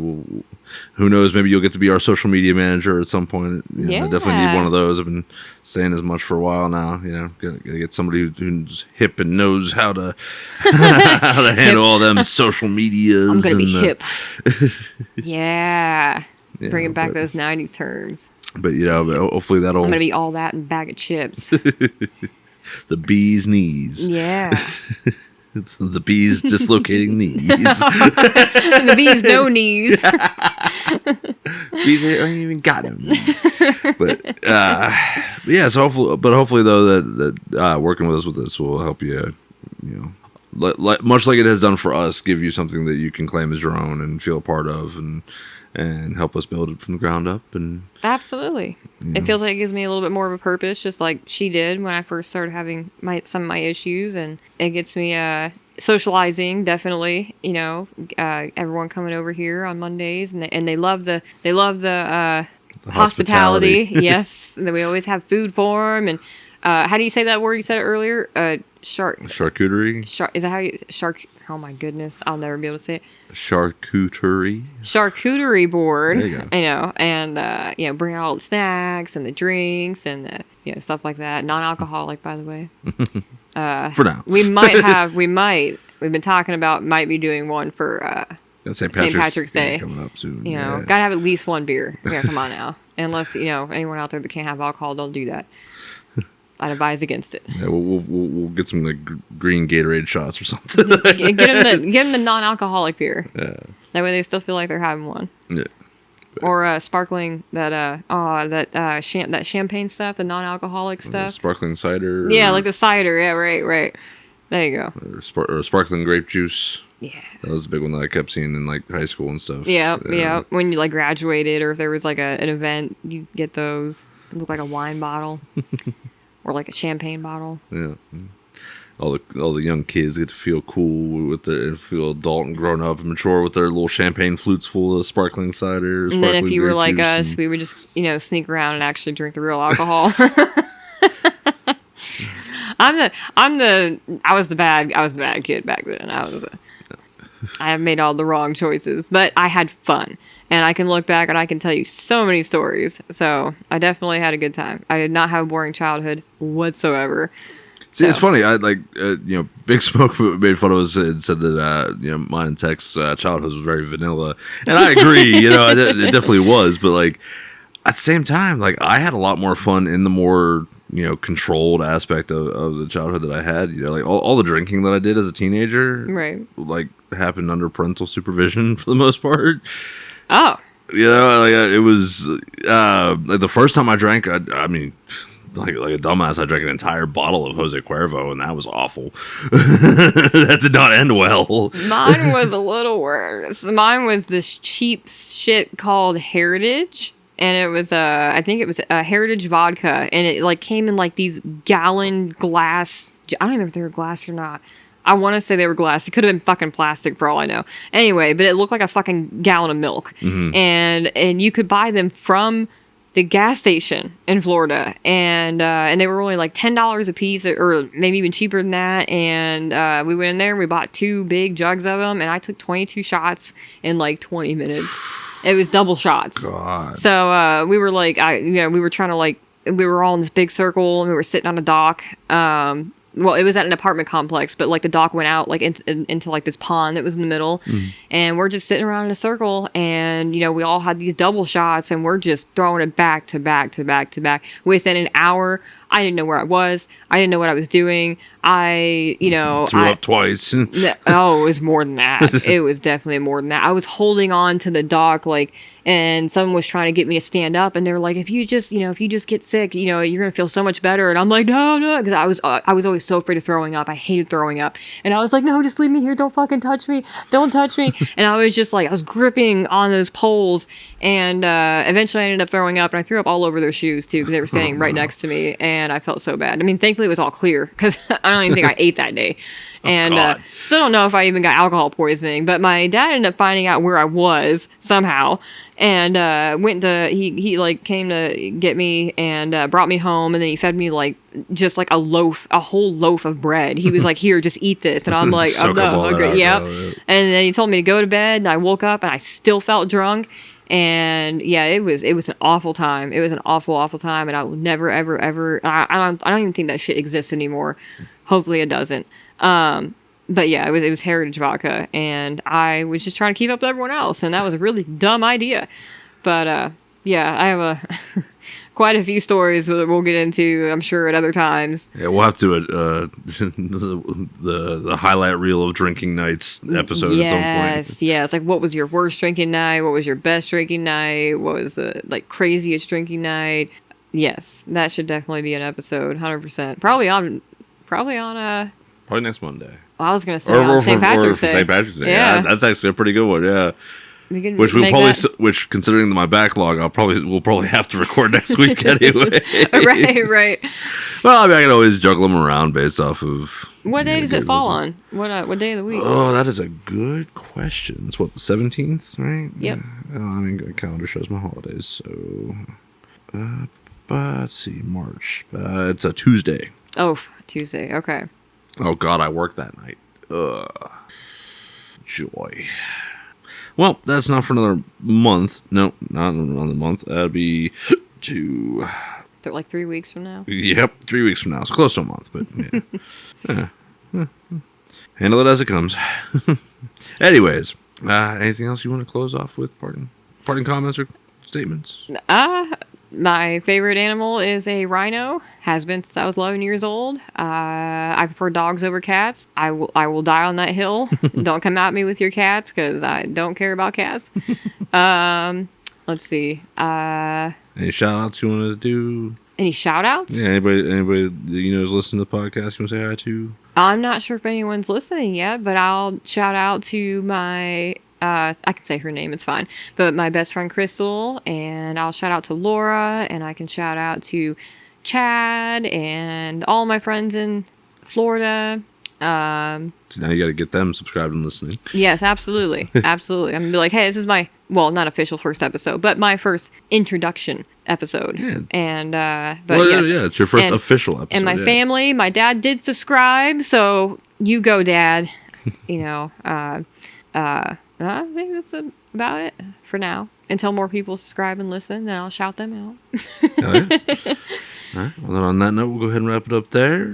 who knows, maybe you'll get to be our social media manager at some point. I definitely need one of those. I've been saying as much for a while now. Gotta get somebody who's hip and knows how to handle all them social medias. I'm gonna be hip. Yeah, bringing back those 90s terms. But hopefully that'll. I'm gonna be all that and bag of chips. The bee's knees. Yeah. It's the bees dislocating knees. The bees no knees. Bees ain't even got no knees. But yeah, so hopefully though that working with us with this will help you, much like it has done for us, give you something that you can claim as your own and feel a part of, and help us build it from the ground up. And absolutely, it feels like it gives me a little bit more of a purpose, just like she did when I first started having some of my issues, and it gets me socializing. Definitely, everyone coming over here on Mondays, and they love the hospitality. Yes, and then we always have food for them, and How do you say that word? You said it earlier. Charcuterie. Is that how you shark? Oh my goodness, I'll never be able to say it. Charcuterie. Charcuterie board. There you go. I know, and bring out all the snacks and the drinks and the stuff like that. Non-alcoholic, by the way. For now. We've been talking about might be doing one for St. Patrick's Day coming up soon. gotta have at least one beer. Yeah, come on now. Unless anyone out there that can't have alcohol, don't do that. I'd advise against it. Yeah, we'll get some like green Gatorade shots or something. Get them the non-alcoholic beer. Yeah. That way they still feel like they're having one. Yeah. Or sparkling that champagne stuff, the non-alcoholic stuff. Sparkling cider. Yeah, like the cider. Yeah, right. There you go. Or sparkling grape juice. Yeah. That was a big one that I kept seeing in like high school and stuff. Yeah. When you like graduated or if there was like an event, you get those. It look like a wine bottle. Or like a champagne bottle. Yeah. All the young kids get to feel cool feel adult and grown up and mature with their little champagne flutes full of sparkling cider. And then if you were like us, we would just sneak around and actually drink the real alcohol. I was the bad kid back then. I have made all the wrong choices, but I had fun. And I can look back and I can tell you so many stories. So I definitely had a good time. I did not have a boring childhood whatsoever. See, it's funny. I Big Smoke made fun of us and said that mine and Tech's childhood was very vanilla, and I agree. It definitely was. But like at the same time, like I had a lot more fun in the more controlled aspect of the childhood that I had. Like all the drinking that I did as a teenager, right? Like happened under parental supervision for the most part. Oh. It was like the first time I drank, I mean, like a dumbass, I drank an entire bottle of Jose Cuervo, and that was awful. That did not end well. Mine was a little worse. Mine was this cheap shit called Heritage, and it was I think it was a Heritage vodka, and it like came in like these gallon glass. I don't even know if they were glass or not. I want to say they were glass. It could have been fucking plastic for all I know. Anyway, but it looked like a fucking gallon of milk. Mm-hmm. And you could buy them from the gas station in Florida. And they were only like $10 a piece or maybe even cheaper than that. And we went in there and we bought 2 big jugs of them. And I took 22 shots in like 20 minutes. It was double shots. God. So we were like, we were trying to like, we were all in this big circle and we were sitting on a dock. Well, it was at an apartment complex, but like the dock went out like into like this pond that was in the middle, and we're just sitting around in a circle, and we all had these double shots, and we're just throwing it back to back to back to back. Within an hour, I didn't know where I was. I didn't know what I was doing. Threw up twice. It was more than that. It was definitely more than that. I was holding on to the dock and someone was trying to get me to stand up, and they were like, if you just get sick, you're gonna feel so much better. And I'm like, no, because I was always so afraid of throwing up. I hated throwing up, and I was like, no, just leave me here. Don't fucking touch me. Don't touch me. And I was just like, I was gripping on those poles, and eventually I ended up throwing up, and I threw up all over their shoes too because they were standing right next to me, and I felt so bad. I mean, thankfully it was all clear because I don't even think I ate that day. And still don't know if I even got alcohol poisoning, but my dad ended up finding out where I was somehow, and he like came to get me and brought me home, and then he fed me like just like a whole loaf of bread. He was like, here, just eat this, and I'm like, I'm not hungry. Yep. And then he told me to go to bed, and I woke up and I still felt drunk. And yeah, it was an awful time. It was an awful time, and I will never ever. I don't even think that shit exists anymore. Hopefully it doesn't. But yeah, it was Heritage vodka, and I was just trying to keep up with everyone else, and that was a really dumb idea. But yeah, I have quite a few stories that we'll get into, I'm sure, at other times. Yeah, we'll have to the highlight reel of drinking nights episode at some point. Yeah, it's like, what was your worst drinking night? What was your best drinking night? What was the like craziest drinking night? Yes, that should definitely be an episode, 100%. Probably next Monday. Well, I was gonna say on St. Patrick's Day. St. Patrick's Day. Yeah, that's actually a pretty good one. Yeah. Which considering my backlog, we'll probably have to record next week anyway. Right. Well, I mean, I can always juggle them around based off of what day does it fall on? What day of the week? Oh, that is a good question. It's what, the 17th, right? Yep. I mean, the calendar shows my holidays, so let's see, March. It's a Tuesday. Oh, Tuesday. Okay. Oh, God, I worked that night. Ugh. Joy. Well, that's not for another month. No, not another month. That'd be Like 3 weeks from now? Yep, 3 weeks from now. It's close to a month, but yeah. Handle it as it comes. Anyways, anything else you want to close off with? Parting comments or statements? My favorite animal is a rhino. Has been since I was 11 years old. I prefer dogs over cats. I will die on that hill. Don't come at me with your cats because I don't care about cats. Let's see. Any shout outs you want to do? Any shout outs? Yeah, anybody that you know is listening to the podcast you want to say hi to? I'm not sure if anyone's listening yet, but I'll shout out to my I can say her name, it's fine. But my best friend Crystal, and I'll shout out to Laura, and I can shout out to Chad and all my friends in Florida. So now you got to get them subscribed and listening. Yes, absolutely. Absolutely. I'm going to be like, hey, this is my, well, not official first episode, but my first introduction episode. Yeah. And, yeah, it's your first official episode. And my family, my dad did subscribe, so you go, Dad. I think that's about it for now. Until more people subscribe and listen, then I'll shout them out. Oh, yeah. All right. Well, then on that note, we'll go ahead and wrap it up there.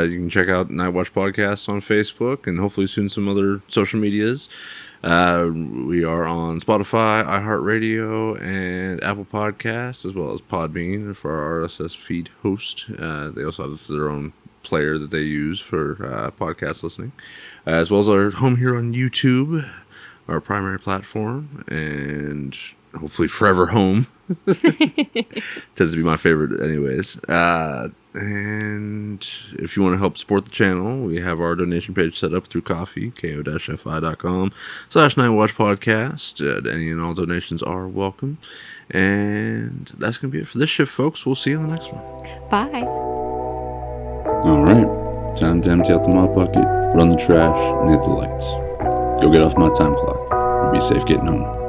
You can check out Nightwatch Podcasts on Facebook and hopefully soon some other social medias. We are on Spotify, iHeartRadio, and Apple Podcasts, as well as Podbean for our RSS feed host. They also have their own player that they use for podcast listening, as well as our home here on YouTube, our primary platform, and hopefully forever home. Tends to be my favorite anyways. And if you want to help support the channel, we have our donation page set up through Ko-fi, ko-fi.com/nightwatchpodcast. Any and all donations are welcome. And that's going to be it for this shift, folks. We'll see you in the next one. Bye. Alright, time to empty out the mop bucket, run the trash, and hit the lights. Go get off my time clock, and be safe getting home.